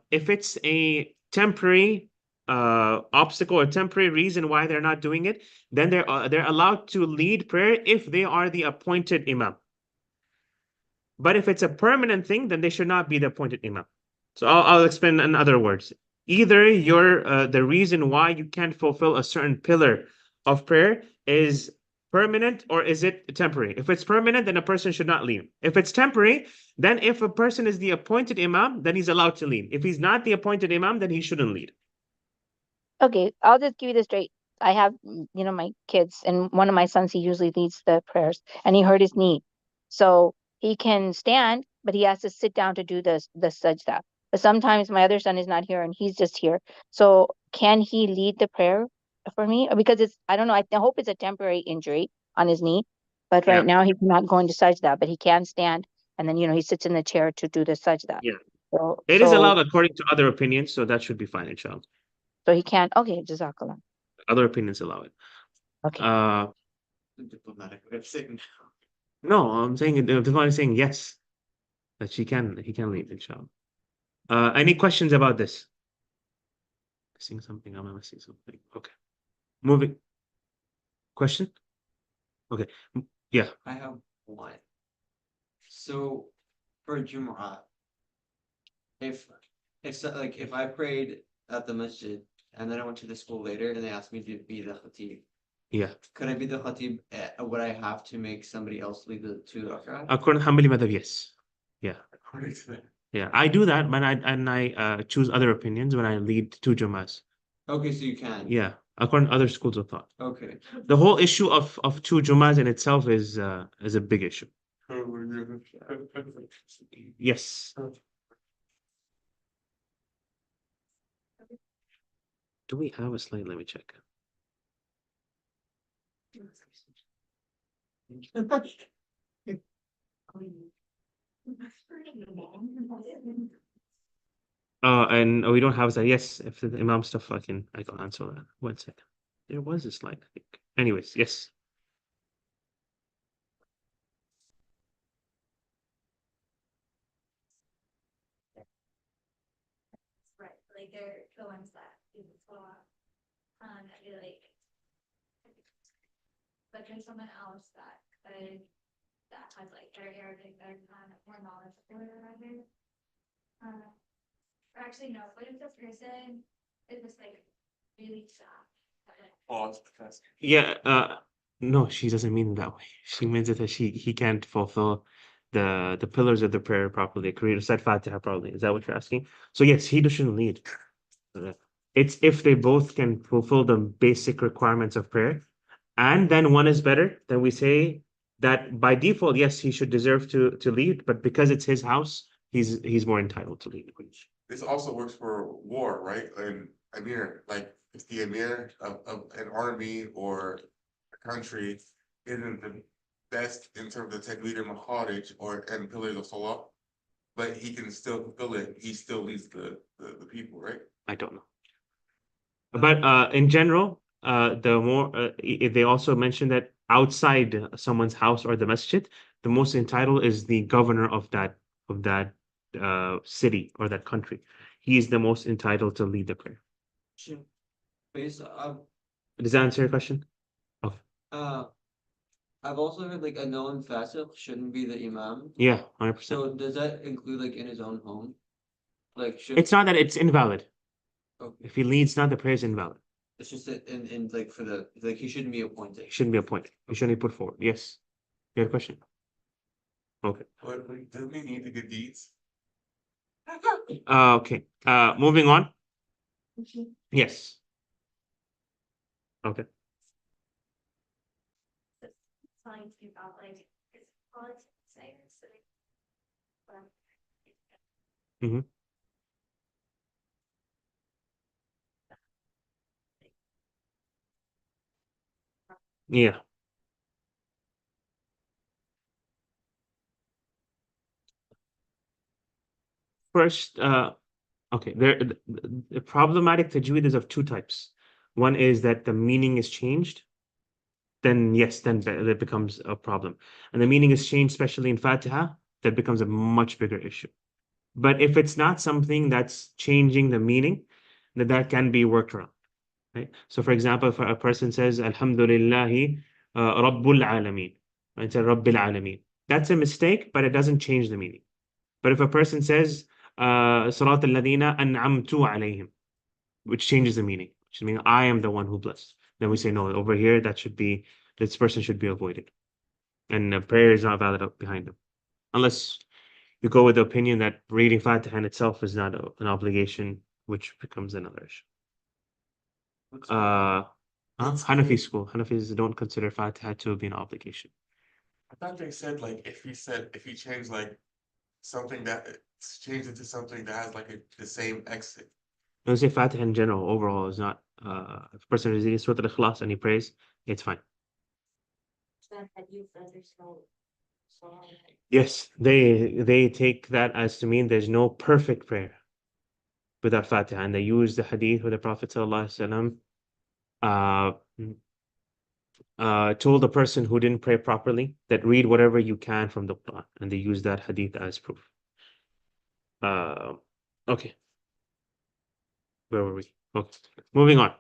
if it's a temporary obstacle or temporary reason why they're not doing it, then they're allowed to lead prayer if they are the appointed imam. But if it's a permanent thing, then they should not be the appointed imam. So I'll explain in other words. Either the reason why you can't fulfill a certain pillar of prayer is permanent or is it temporary? If it's permanent, then a person should not lead. If it's temporary, then if a person is the appointed imam, then he's allowed to lead. If he's not the appointed imam, then he shouldn't lead. Okay, I'll just give you this straight. I have, my kids, and one of my sons, he usually leads the prayers, and he hurt his knee. So he can stand, but he has to sit down to do the sajda. But sometimes my other son is not here and he's just here. So can he lead the prayer for me? Because I don't know, I hope it's a temporary injury on his knee. But Yeah. right now he's not going to sajda, but he can stand, and then he sits in the chair to do the sajda. Yeah. So It is allowed according to other opinions, so that should be fine, inshallah. so he can't. Okay, jazakallah. Other opinions allow it. Okay. Diplomatic way of saying No, I'm saying the Quran is saying yes, that he can lead, inshallah. Any questions about this? Missing something? Am I missing something? Okay. Moving. Question? Okay. Yeah. I have one. So for Jumu'ah, if if I prayed at the masjid and then I went to the school later and they asked me to be the khatib, Yeah. could I be the khatib? Would I have to make somebody else lead the 2 rak'ah? According to Hanbali madhab, yes. Yeah. According to that. Yeah. I do that when I choose other opinions when I lead two Jumas. Okay, so you can. Yeah. According to other schools of thought. Okay. The whole issue of two Jumas in itself is a big issue. Yes. Do we have a slide? Let me check. And we don't have a slide. Yes, if the Imam stuff, I can answer that. 1 second. There was a slide, I think. Anyways, yes. Right, like they're the ones that do the swap. I feel like there's someone else that has like better Arabic, better more knowledge of it or whatever. Or actually no, what if the person is just like really soft? Yeah, no, she doesn't mean it that way. She means it that he can't fulfill the pillars of the prayer properly, create a set Fatiha properly. Is that what you're asking? So yes, he shouldn't lead. It's if they both can fulfill the basic requirements of prayer, and then one is better, then we say that by default, yes, he should deserve to lead, but because it's his house, he's more entitled to lead. This also works for war, right? And Amir, like if the Amir of an army or a country isn't the best in terms of Tajweed and Makharij and pillars of Salah, but he can still fulfill it, he still leads the people, right? I don't know. But in general, they also mentioned that outside someone's house or the masjid, the most entitled is the governor of that city or that country. He is the most entitled to lead the prayer. Based Does that answer your question? Oh, I've also heard like a known fasiq shouldn't be the imam. yeah, 100%. So does that include like in his own home? Like It's not that it's invalid. Okay. If he leads not, the prayer is invalid. It's just that in like for the like he shouldn't be appointed. He shouldn't be appointed. He shouldn't be put forward. Yes. You had a question? Okay. But doesn't he need the good deeds? Okay. Moving on. Yes. Okay. Telling you about like his politics sayers. Mhm. Yeah. First, okay, the problematic tajweed is of two types. One is that the meaning is changed, then yes, then that becomes a problem. And the meaning is changed, especially in Fatiha, that becomes a much bigger issue. But if it's not something that's changing the meaning, then that can be worked around. Right? So for example, if a person says, Alhamdulillahi Rabbul Alameen, right? It's a Rabbil Alameen. That's a mistake, but it doesn't change the meaning. But if a person says, Salat al-Ladina an'amtu alayhim, which changes the meaning, which means I am the one who blessed. Then we say, no, over here, that should be this person should be avoided. And prayer is not valid up behind them. Unless you go with the opinion that reading Fatiha in itself is not an obligation, which becomes another issue. Hanafi school. Hanafis don't consider Fatiha to be an obligation. I thought they said like if he changed like something that changed it to something that has like the same exit. I would say Fatiha in general, overall, is not, if a person is reading Surah Al-Ikhlas and he prays, it's fine. That you understand. So, Yes, they take that as to mean there's no perfect prayer without Fatiha, and they use the hadith where the Prophet ﷺ told a person who didn't pray properly that read whatever you can from the Quran, and they use that hadith as proof. Okay, where were we? Okay, moving on.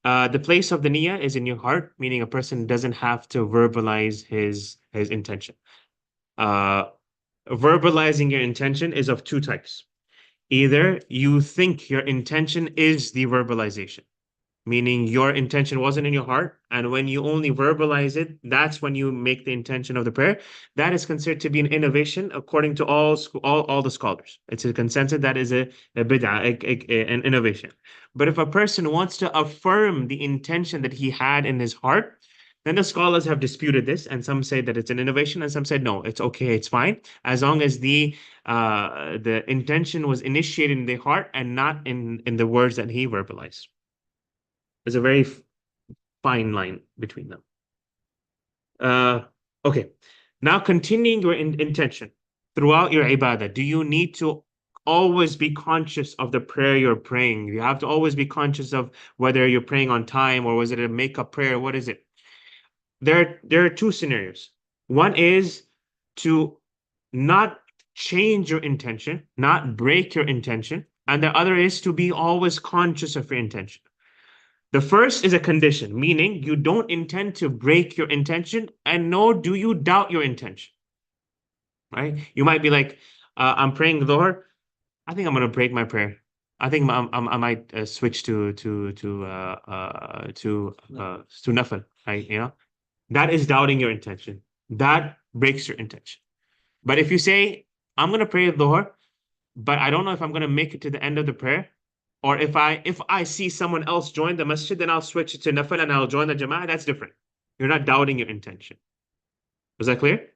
The place of the niyyah is in your heart, meaning a person doesn't have to verbalize his intention. Verbalizing your intention is of two types. Either you think your intention is the verbalization, meaning your intention wasn't in your heart, and when you only verbalize it, that's when you make the intention of the prayer. That is considered to be an innovation according to all the scholars. It's a consensus that is a bid'ah, an innovation. But if a person wants to affirm the intention that he had in his heart, then the scholars have disputed this, and some say that it's an innovation, and some said no, it's okay, it's fine, as long as the intention was initiated in the heart and not in the words that he verbalized. There's a very fine line between them. Okay. Now continuing your intention throughout your ibadah, do you need to always be conscious of the prayer you're praying? You have to always be conscious of whether you're praying on time or was it a make-up prayer? What is it? There are two scenarios. One is to not change your intention, not break your intention, and the other is to be always conscious of your intention. The first is a condition, meaning you don't intend to break your intention, and nor do you doubt your intention. Right? You might be like, I'm praying Dhuhr. I think I'm going to break my prayer. I think I might switch to nafil. Right? You know, that is doubting your intention. That breaks your intention. But if you say, I'm going to pray Dhuhr, but I don't know if I'm going to make it to the end of the prayer, or if I see someone else join the masjid, then I'll switch it to nafil and I'll join the jama'ah. That's different. You're not doubting your intention. Was that clear?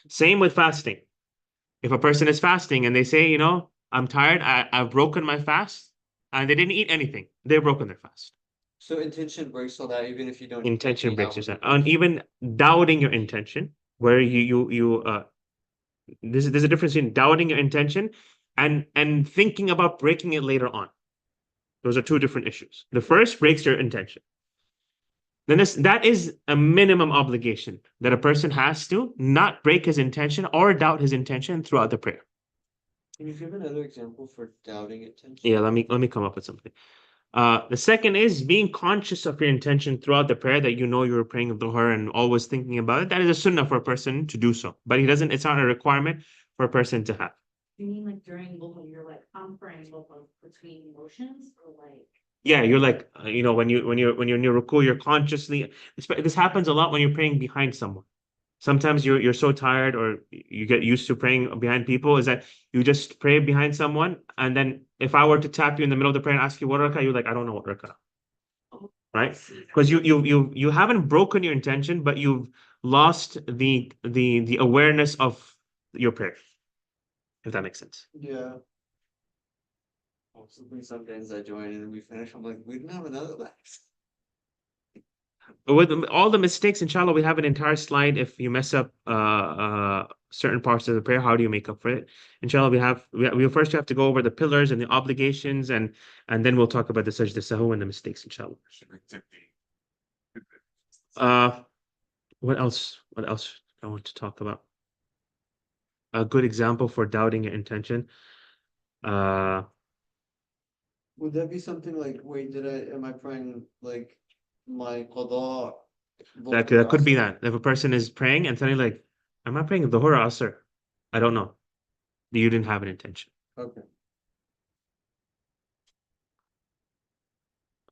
Same with fasting. If a person is fasting and they say, you know, I'm tired, I've broken my fast, and they didn't eat anything, they've broken their fast. So intention breaks all that, even if you don't. Intention breaks your outwardly fast. And even doubting your intention, where there's a difference in doubting your intention and thinking about breaking it later on. Those are two different issues. The first breaks your intention. Then that is a minimum obligation that a person has to not break his intention or doubt his intention throughout the prayer. Can you give another example for doubting intention? Yeah, let me come up with something. The second is being conscious of your intention throughout the prayer, that you know you're praying Dhuhr and always thinking about it. That is a sunnah for a person to do so, but it's not a requirement for a person to have. You mean like during Luha, you're like, I'm praying Luha between motions or like? Yeah, you're like, you know, when you're in your ruku, you're consciously. This happens a lot when you're praying behind someone. Sometimes you're so tired, or you get used to praying behind people, is that you just pray behind someone, and then if I were to tap you in the middle of the prayer and ask you what rakah, you're like, I don't know what rakah, right? Because you haven't broken your intention, but you've lost the awareness of your prayer, if that makes sense. Yeah. Sometimes I join and then we finish, I'm like, we didn't have another left. With all the mistakes, inshallah, we have an entire slide. If you mess up certain parts of the prayer, how do you make up for it? Inshallah, we first have to go over the pillars and the obligations, and then we'll talk about the sajda sahu and the mistakes, inshallah. What else? What else I want to talk about? A good example for doubting your intention. Would that be something like, wait, am I praying like my qada? That could be that. If a person is praying and suddenly like, am I praying Dhuhr or Asr? I don't know. You didn't have an intention. Okay.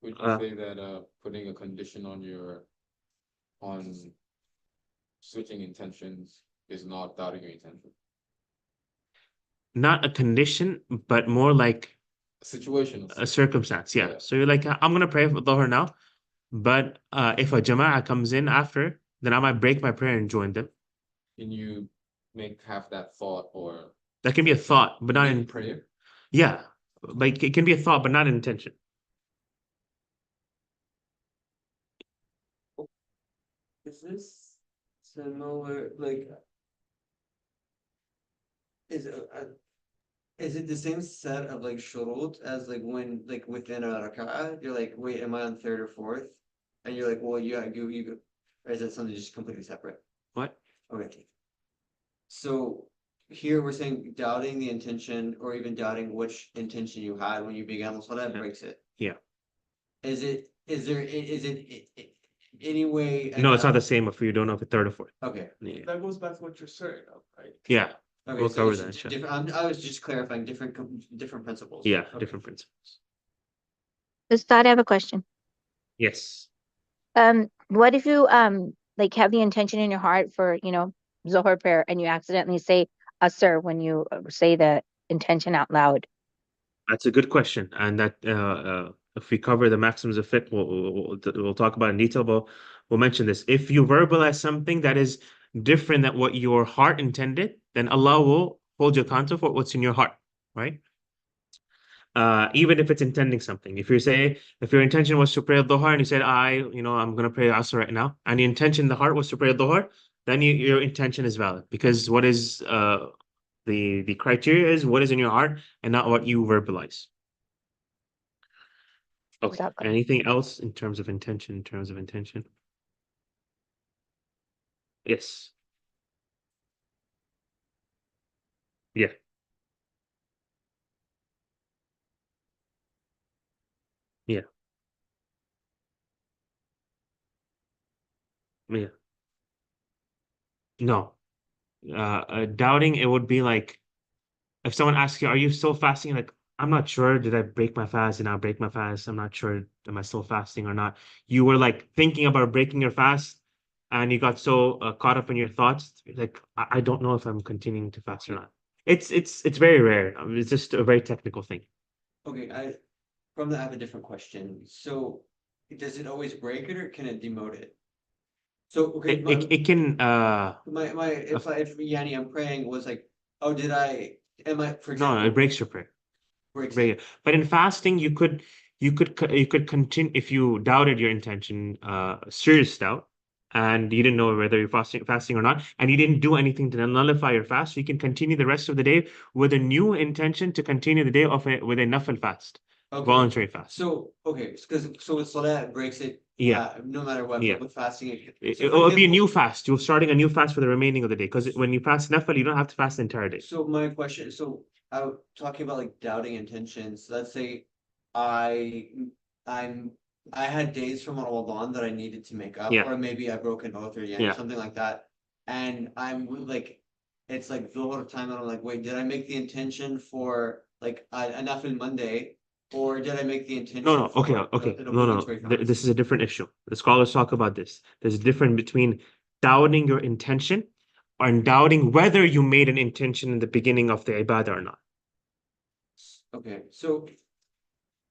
Would you say that putting a condition on your on switching intentions is not doubting your intention. Not a condition, but more like Situational. a circumstance. Yeah. Yeah. So you're like, I'm gonna pray for Dhuhr now, but if a jama'ah comes in after, then I might break my prayer and join them. Can you have that thought or That can be a thought, but not in prayer? yeah. Like it can be a thought, but not an intention. Is this similar, like? Is it, is it the same set of like shurut as like when, like within a rak'ah, you're like, wait, am I on third or fourth? And you're like, well, yeah, you, or is it something just completely separate? What? Okay. So here we're saying doubting the intention or even doubting which intention you had when you began the salah breaks it. Yeah. Is it, is it any way? No, it's not the same if you don't know if it's third or fourth. Okay. Yeah. That goes back to what you're certain of, right? Yeah. Okay, We'll so cover it's that. just Sure. different, I was just clarifying different principles. Yeah, Okay. different principles. Ustad, I have a question. Yes. What if you like have the intention in your heart for, Zohar prayer and you accidentally say Asr when you say the intention out loud? That's a good question, and that if we cover the maxims of fiqh, we'll talk about it in detail. But we'll mention this: if you verbalize something that is different than what your heart intended, then Allah will hold you accountable for what's in your heart, right? Even if it's intending something. If your intention was to pray Dhuhr and you said, I'm going to pray Asr right now, and the intention in the heart was to pray Dhuhr, then your intention is valid because what is the criteria is what is in your heart and not what you verbalize. Okay. Exactly. Anything else in terms of intention? Yes. Yeah. Yeah. Yeah. No. Doubting it would be like if someone asks you, "Are you still fasting?" Like, I'm not sure. Did I break my fast? Did I break my fast? I'm not sure. Am I still fasting or not? You were like thinking about breaking your fast, and you got so caught up in your thoughts. Like, I don't know if I'm continuing to fast or not. It's very rare. It's just a very technical thing. Okay, from that I have a different question. So does it always break it or can it demote it? So, okay, It can if Yanni, I'm praying was like, oh, for no, example, it breaks your prayer. breaks Break it. it. But in fasting, you could continue if you doubted your intention, serious doubt, and you didn't know whether you're fasting or not, and you didn't do anything to nullify your fast. You can continue the rest of the day with a new intention to continue the day with a nafil fast, Okay, voluntary fast. so, okay, so with Salah, it breaks it, Yeah, no matter what, yeah. but with fasting, It, so it for will be a example, new fast. You're starting a new fast for the remaining of the day because when you fast nafil, you don't have to fast the entire day. so my question, so talking about like doubting intentions, let's say I, I'm, I had days from Ramadan that I needed to make up, Yeah. or maybe I broke an oath or Yeah. something like that. And I'm like, it's like Dhuhr time and I'm like, wait, did I make the intention for like a Nafil Monday? Or did I make the intention? No, for okay. an No. obligatory fast? This is a different issue. The scholars talk about this. There's a difference between doubting your intention and doubting whether you made an intention in the beginning of the ibadah or not. Okay, so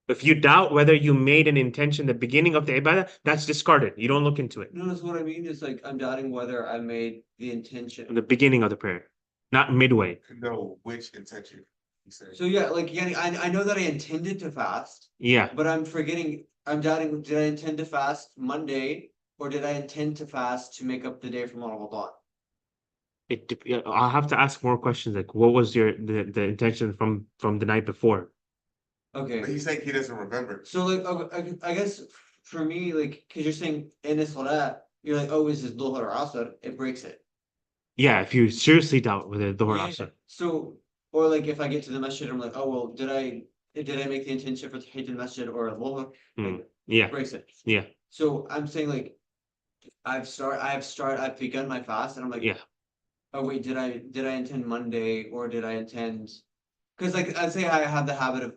If you doubt whether you made an intention in the beginning of the ibadah, that's discarded. You don't look into it. notice what I mean is like I'm doubting whether I made the intention. In the beginning of the prayer, not midway. To know which intention you say. So yeah, like Yanni, I know that I intended to fast, Yeah. but I'm doubting, did I intend to fast Monday or did I intend to fast to make up the day from Ramadan? I'll have to ask more questions. Like, what was the intention from the night before? But Okay, he's saying he doesn't remember. so like, I guess for me, like, cause you're saying in a salah, you're like, oh, is this Dhuhr or Asr? It breaks it. Yeah, if you seriously doubt whether the Dhuhr Yeah, Asr. so, or like if I get to the masjid, I'm like, oh, well, did I make the intention for Tahiyat al-Masjid or Dhuhr? Like, Yeah. breaks it. Yeah. So I'm saying like, I've begun my fast and I'm like, Yeah. oh wait, did I intend Monday or did I intend? Cause like, I'd say I have the habit of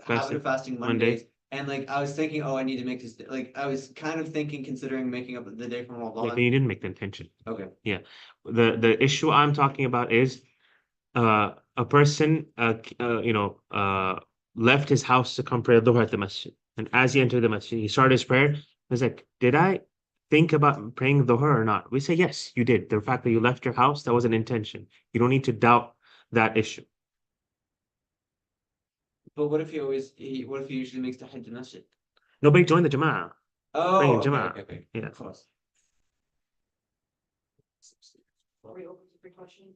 Fasting fasting Monday. Mondays, And like, I was thinking, oh, I need to make this, like, I was kind of thinking, considering making up the day from Yeah, Ramadan. then you didn't make the intention. Okay. Yeah. The issue I'm talking about is a person left his house to come pray Dhuhr at the masjid. And as he entered the masjid, he started his prayer. He was like, did I think about praying Dhuhr or not? We say, yes, you did. The fact that you left your house, that was an intention. You don't need to doubt that issue. But what if what if he usually makes Tahajjud masjid? Nobody joined the Jama'ah. Praying Oh, in okay, Jama'ah. okay, okay. Yeah. Of course. Are we open to free question?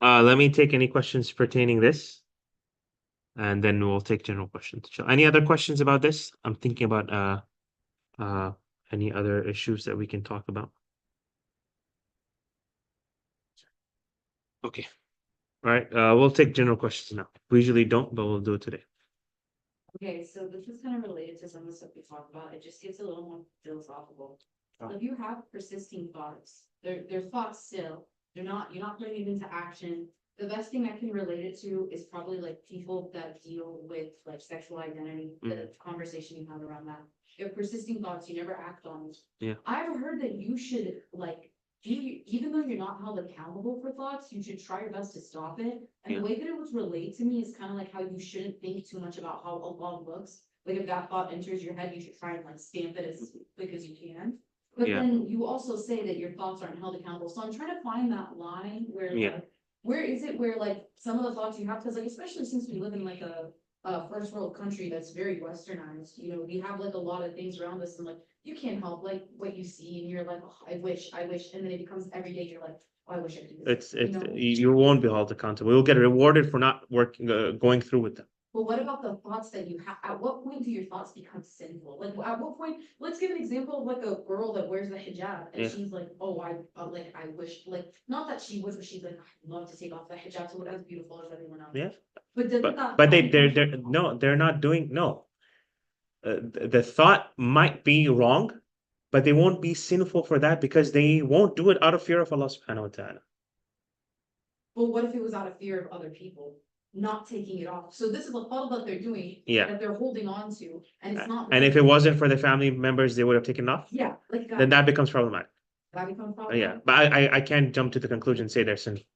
Let me take any questions pertaining this, and then we'll take general questions. Any other questions about this? I'm thinking about any other issues that we can talk about. Okay. All right. We'll take general questions now. We usually don't, but we'll do it today. Okay, so this is kind of related to some of the stuff we talked about. It just gets a little more philosophical. So if you have persisting thoughts, they're thoughts still, you're not putting it into action. The best thing I can relate it to is probably like people that deal with like sexual identity, the conversation you have around that. You have persisting thoughts, you never act on it. Yeah. I've heard that you should like, even though you're not held accountable for thoughts, you should try your best to stop it. And the way that it was relayed to me is kind of like how you shouldn't think too much about how Allah looks. Like if that thought enters your head, you should try and like stamp it as quick as you can. But Yeah. then you also say that your thoughts aren't held accountable. So I'm trying to find that line where Yeah. like, where is it where like some of the thoughts you have, because like especially since we live in like a first world country that's very westernized, you know, we have like a lot of things around us and like you can't help like what you see and you're like, oh, I wish, and then it becomes every day you're like, oh, I wish I could do this. You won't be held accountable. You'll get rewarded for not working, going through with them. But what about the thoughts that you have? At what point do your thoughts become sinful? Like, at what point? Let's give an example of like a girl that wears the hijab, and Yeah. she's like, "Oh, I wish, like, not that she would, but she's like, I'd love to take off the hijab to look as beautiful as everyone else." Yeah. But doesn't But that but thought they're become- no, they're not doing no. The thought might be wrong, but they won't be sinful for that because they won't do it out of fear of Allah subhanahu wa ta'ala. But what if it was out of fear of other people not taking it off? So this is a thought that they're doing, Yeah. that they're holding on to, and it's not. And if it wasn't for the family members, they would have taken off. Yeah, like Then that becomes problematic. that becomes Yeah, problematic. but I can't jump to the conclusion and say they're sinful.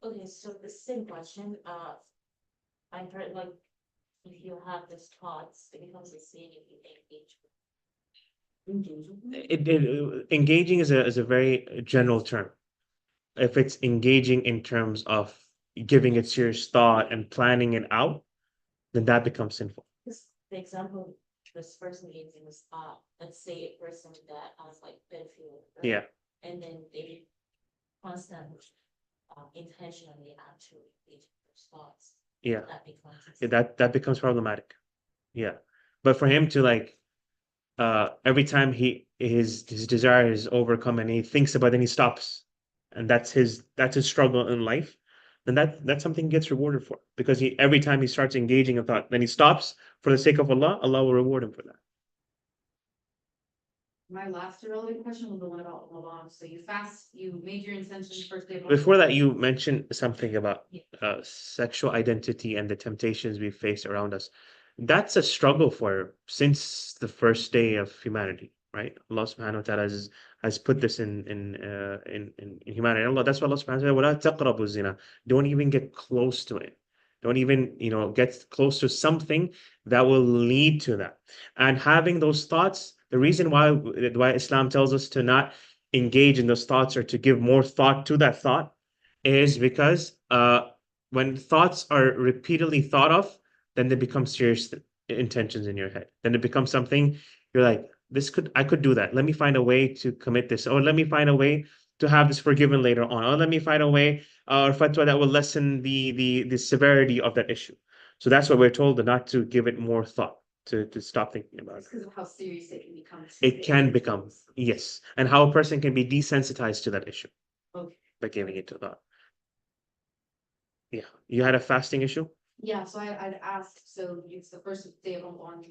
Okay, so the same question, I heard like, if you have these thoughts, it becomes a sin if you engage with them. Engaging is a very general term. If it's engaging in terms of giving it serious thought and planning it out, then that becomes sinful. This, the example, this person gave me was, let's say a person that has like pedophilia. Right? Yeah. And then they constantly, intentionally actually engage in those thoughts. Yeah. That becomes. That becomes problematic. Yeah. But for him to like every time his desire is overcome and he thinks about it and he stops, and that's his struggle in life, then that's something he gets rewarded for, because every time he starts engaging in thought, then he stops for the sake of Allah, Allah will reward him for that. My last irrelevant question was the one about Ramadan. So you made your intentions first day of Before that, you mentioned something about sexual identity and the temptations we face around us. That's a struggle for since the first day of humanity, right? Allah subhanahu wa ta'ala has put this in humanity. Allah, that's why Allah subhanahu wa ta'ala, وَلَا تَقْرَبُوا الزِّنَا. Don't even get close to it. Don't even, get close to something that will lead to that. And having those thoughts, the reason why Islam tells us to not engage in those thoughts or to give more thought to that thought is because when thoughts are repeatedly thought of, then they become serious intentions in your head. Then it becomes something you're like, I could do that. Let me find a way to commit this, or let me find a way to have this forgiven later on, or let me find a way or fatwa that will lessen the severity of that issue. So that's what we're told, not to give it more thought, to stop thinking about it. because of how serious it can become. It can become, yes, and how a person can be desensitized to that issue by giving it to thought. Yeah, you had a fasting issue? Yeah, so I'd asked, so it's the first day of Ramadan,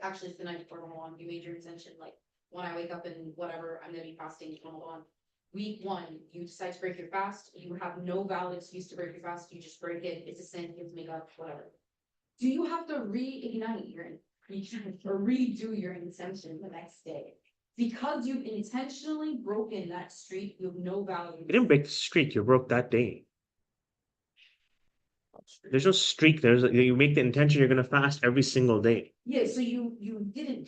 actually it's the night before Ramadan, you made your intention, like, when I wake up and whatever, I'm gonna be fasting Ramadan. week one, you decide to break your fast, you have no valid excuse to break your fast, you just break it, it's a sin, you have to make up, whatever. Do you have to reignite your, or redo your intention the next day? Because you've intentionally broken that streak, you have no valid. You didn't break the streak, you broke that day. There's no streak, you make the intention you're gonna fast every single day. Yeah, so you didn't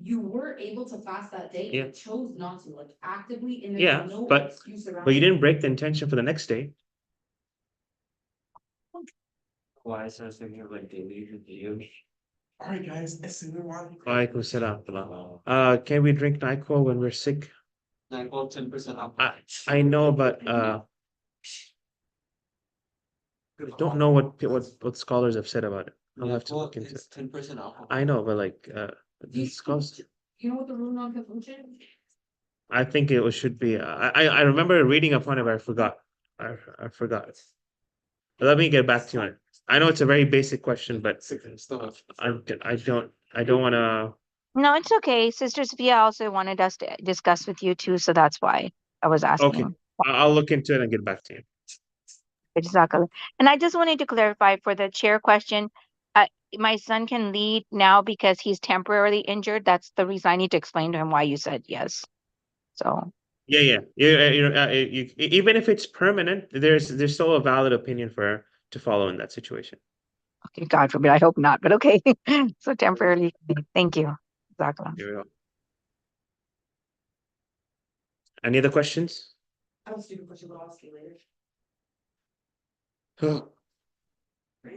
you were able to fast that day, Yeah. and chose not to, like actively, and Yeah, there's no but excuse around. But you didn't break the intention for the next day. Why is I thinking of like daily review? Alright, guys, assalamu Walaikum salam. Can we drink NyQuil when we're sick? 10% off. I know, but I don't know what scholars have said about it. I'll have to look into It's it. 10% off. I know, but like these scholars, You know what the rule on confusion? I think should be. I remember reading upon it, but I forgot. I forgot. Let me get back to you on it. I know it's a very basic question, but I don't want to. No, it's okay. Sister Sophia also wanted us to discuss with you too, so that's why I was Okay, asking. I'll look into it and get back to you. Jazakallah. And I just wanted to clarify for the chair question. My son can lead now because he's temporarily injured. That's the reason I need to explain to him why you said yes. So, Yeah. Even if it's permanent, there's still a valid opinion for to follow in that situation. okay, God forbid, I hope not, but okay. So temporarily, thank you. Jazakallah. Here we go. Any other questions? I was stupid question, but I'll ask you later.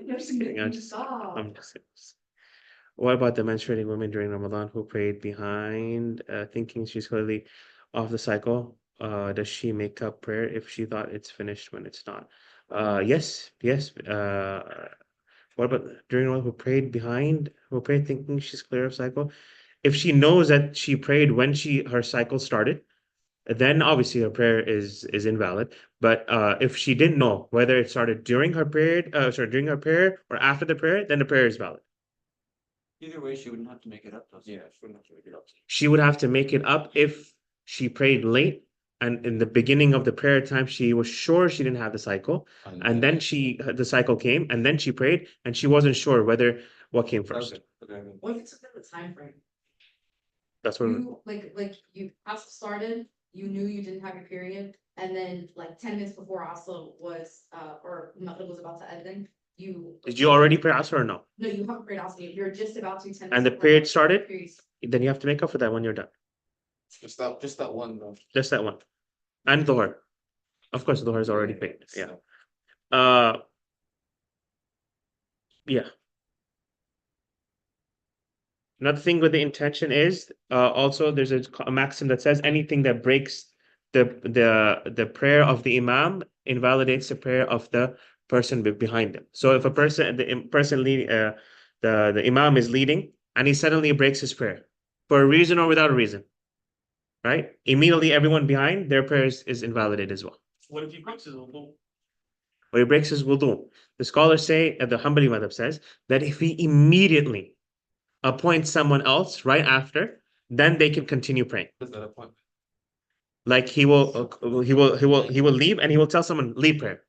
Just kidding. I'm just kidding. What about the menstruating women during Ramadan who prayed behind, thinking she's clearly off the cycle? Does she make up prayer if she thought it's finished when it's not? Yes. What about during one who prayed behind, who prayed thinking she's clear of cycle? If she knows that she prayed when her cycle started, then obviously her prayer is invalid. But if she didn't know whether it started during her period, during her prayer or after the prayer, then the prayer is valid. Either way, she wouldn't have to make it up. Yeah, she wouldn't have to make it up. She would have to make it up if she prayed late and in the beginning of the prayer time she was sure she didn't have the cycle, and then the cycle came, and then she prayed and she wasn't sure whether what came first. Okay. What if it's within the time frame? That's what. You you also started, you knew you didn't have your period, and then like 10 minutes before Asr was or Maghrib was about to end, then you. Did you already pray Asr or no? No, you haven't prayed Asr, you're just about to 10 minutes. And the before period Maghrib, started? period. Then you have to make up for that when you're done. Just that one though. Just that one. And Dhuhr. Of course, Dhuhr is already paid. Yeah. Uh, yeah. Another thing with the intention is also there's a maxim that says anything that breaks the prayer of the imam invalidates the prayer of the person behind him. So if a person the imam is leading and he suddenly breaks his prayer for a reason or without a reason, right? Immediately everyone behind their prayer is invalidated as well. What if he breaks his wudu? Or he breaks his wudu. The scholars say, the Hanbali madhab says, that if he immediately appoints someone else right after, then they can continue praying. What's that appointment? Like he will leave and he will tell someone lead prayer,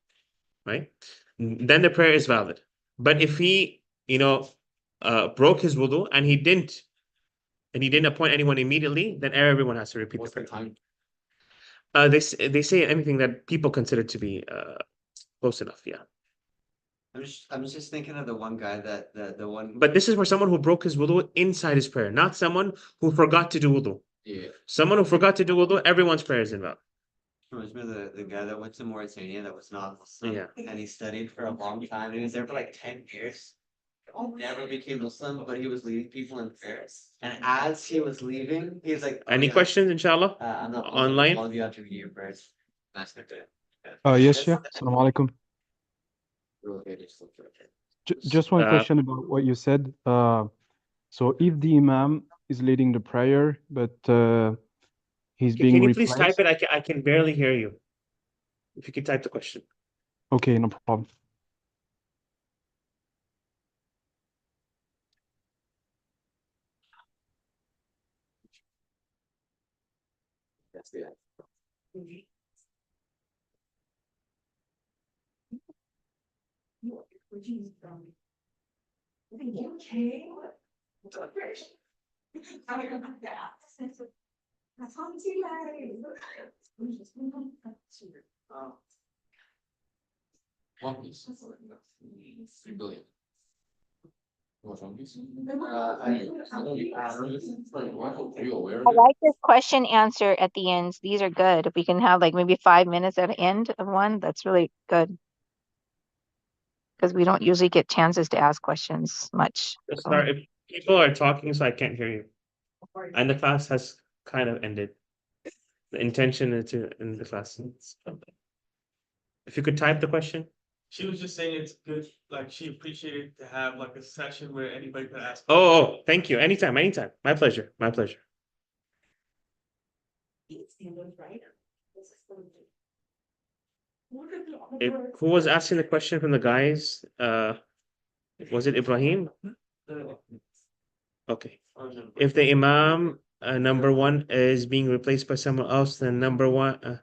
right? Then the prayer is valid. But if he, broke his wudu and he didn't appoint anyone immediately, then everyone has to repeat What's the the prayer. time? They say anything that people consider to be close enough, yeah. I'm just thinking of the one guy that the one. But this is for someone who broke his wudu inside his prayer, not someone who forgot to do wudu. Yeah. Someone who forgot to do wudu, everyone's prayer is invalid. Reminds me of the guy that went to Mauritania that was not Muslim. Yeah. And he studied for a long time. And he was there for like 10 years. Never became Muslim, but he was leading people in prayers. And as he was leaving, he's like, Any questions, inshallah? I'm not Online? All of you have to read your prayers. That's not good. Yes, yeah. Assalamu alaikum. Just one question about what you said. So if the imam is leading the prayer, but he's being Can you please type replaced. it? I can barely hear you. If you could type the question. Okay, no problem. That's the end. Okay. One Piece. 3 billion. You watch One Piece? Are you aware of I it? like this question answer at the end. These are good. If we can have like maybe 5 minutes at the end of one, that's really good. Because we don't usually get chances to ask questions much. So Sorry, if people are talking, so I can't hear you. And the class has kind of ended. The intention is to end the class. If you could type the question. She was just saying it's good, like she appreciated to have like a session where anybody could ask. Oh, thank you. Anytime, anytime. My pleasure. My pleasure. Who was asking the question from the guys? Was it Ibrahim? Okay. If the Imam number one is being replaced by someone else, then number one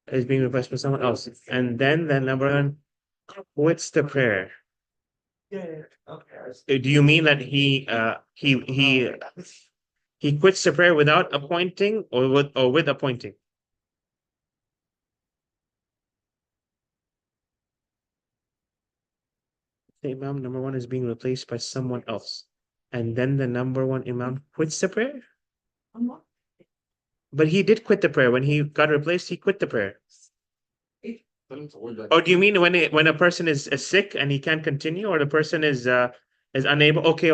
is being replaced by someone else, and then the number one quits the prayer. Do you mean that he quits the prayer without appointing or with appointing? The Imam number one is being replaced by someone else, and then the number one Imam quits the prayer. But he did quit the prayer when he got replaced. He quit the prayer. Or do you mean when a person is sick and he can't continue, or the person is unable? Okay.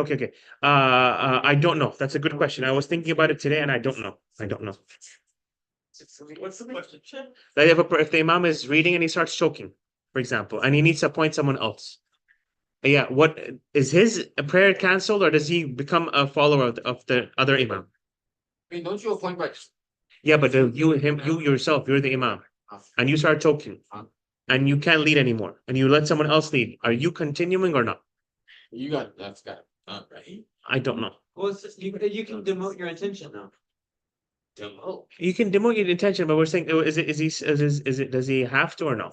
I don't know. That's a good question. I was thinking about it today, and I don't know. What's the question, Chip? Like if the Imam is reading and he starts choking, for example, and he needs to appoint someone else. Yeah, what is his prayer canceled, or does he become a follower of the other Imam? I mean, don't you appoint by Yeah, but you yourself, you're the Imam, and you start choking, and you can't lead anymore, and you let someone else lead. Are you continuing or not? you got that's got right? I don't know. Well, it's just, you can demote your intention now. Demote. You can demote your intention, but we're saying, does he have to or no?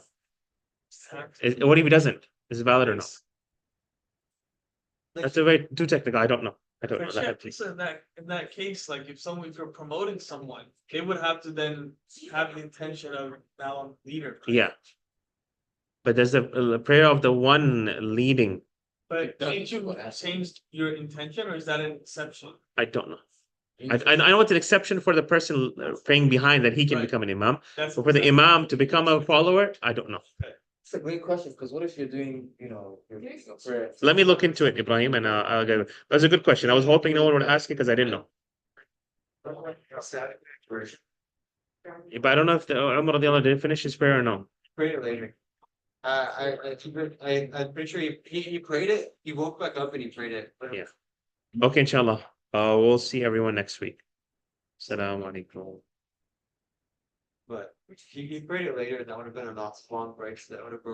What if he doesn't? Is it valid or no? That's a very too technical. I don't know. But Chip, so in that case, like if you're promoting someone, they would have to then have the intention of now I'm leader. Yeah. But there's the prayer of the one leading. But can't you change your intention, or is that an exception? I don't know. I know it's an exception for the person praying behind that he can Right. become an imam. That's But for the imam to become a follower, I don't know. It's a great question because what if you're doing, you're doing a prayer? Let me look into it, Ibrahim, and I'll get it. That's a good question. I was hoping no one would ask it because I didn't know. But I don't know if the Umar radiallahu did finish his prayer or no. Pray it later. I'm pretty sure he prayed it, he woke back up and he prayed it. Yeah. Okay, inshallah. We'll see everyone next week. Assalamu alaikum. But he prayed it later, that would have been a not long break, so that would have broken.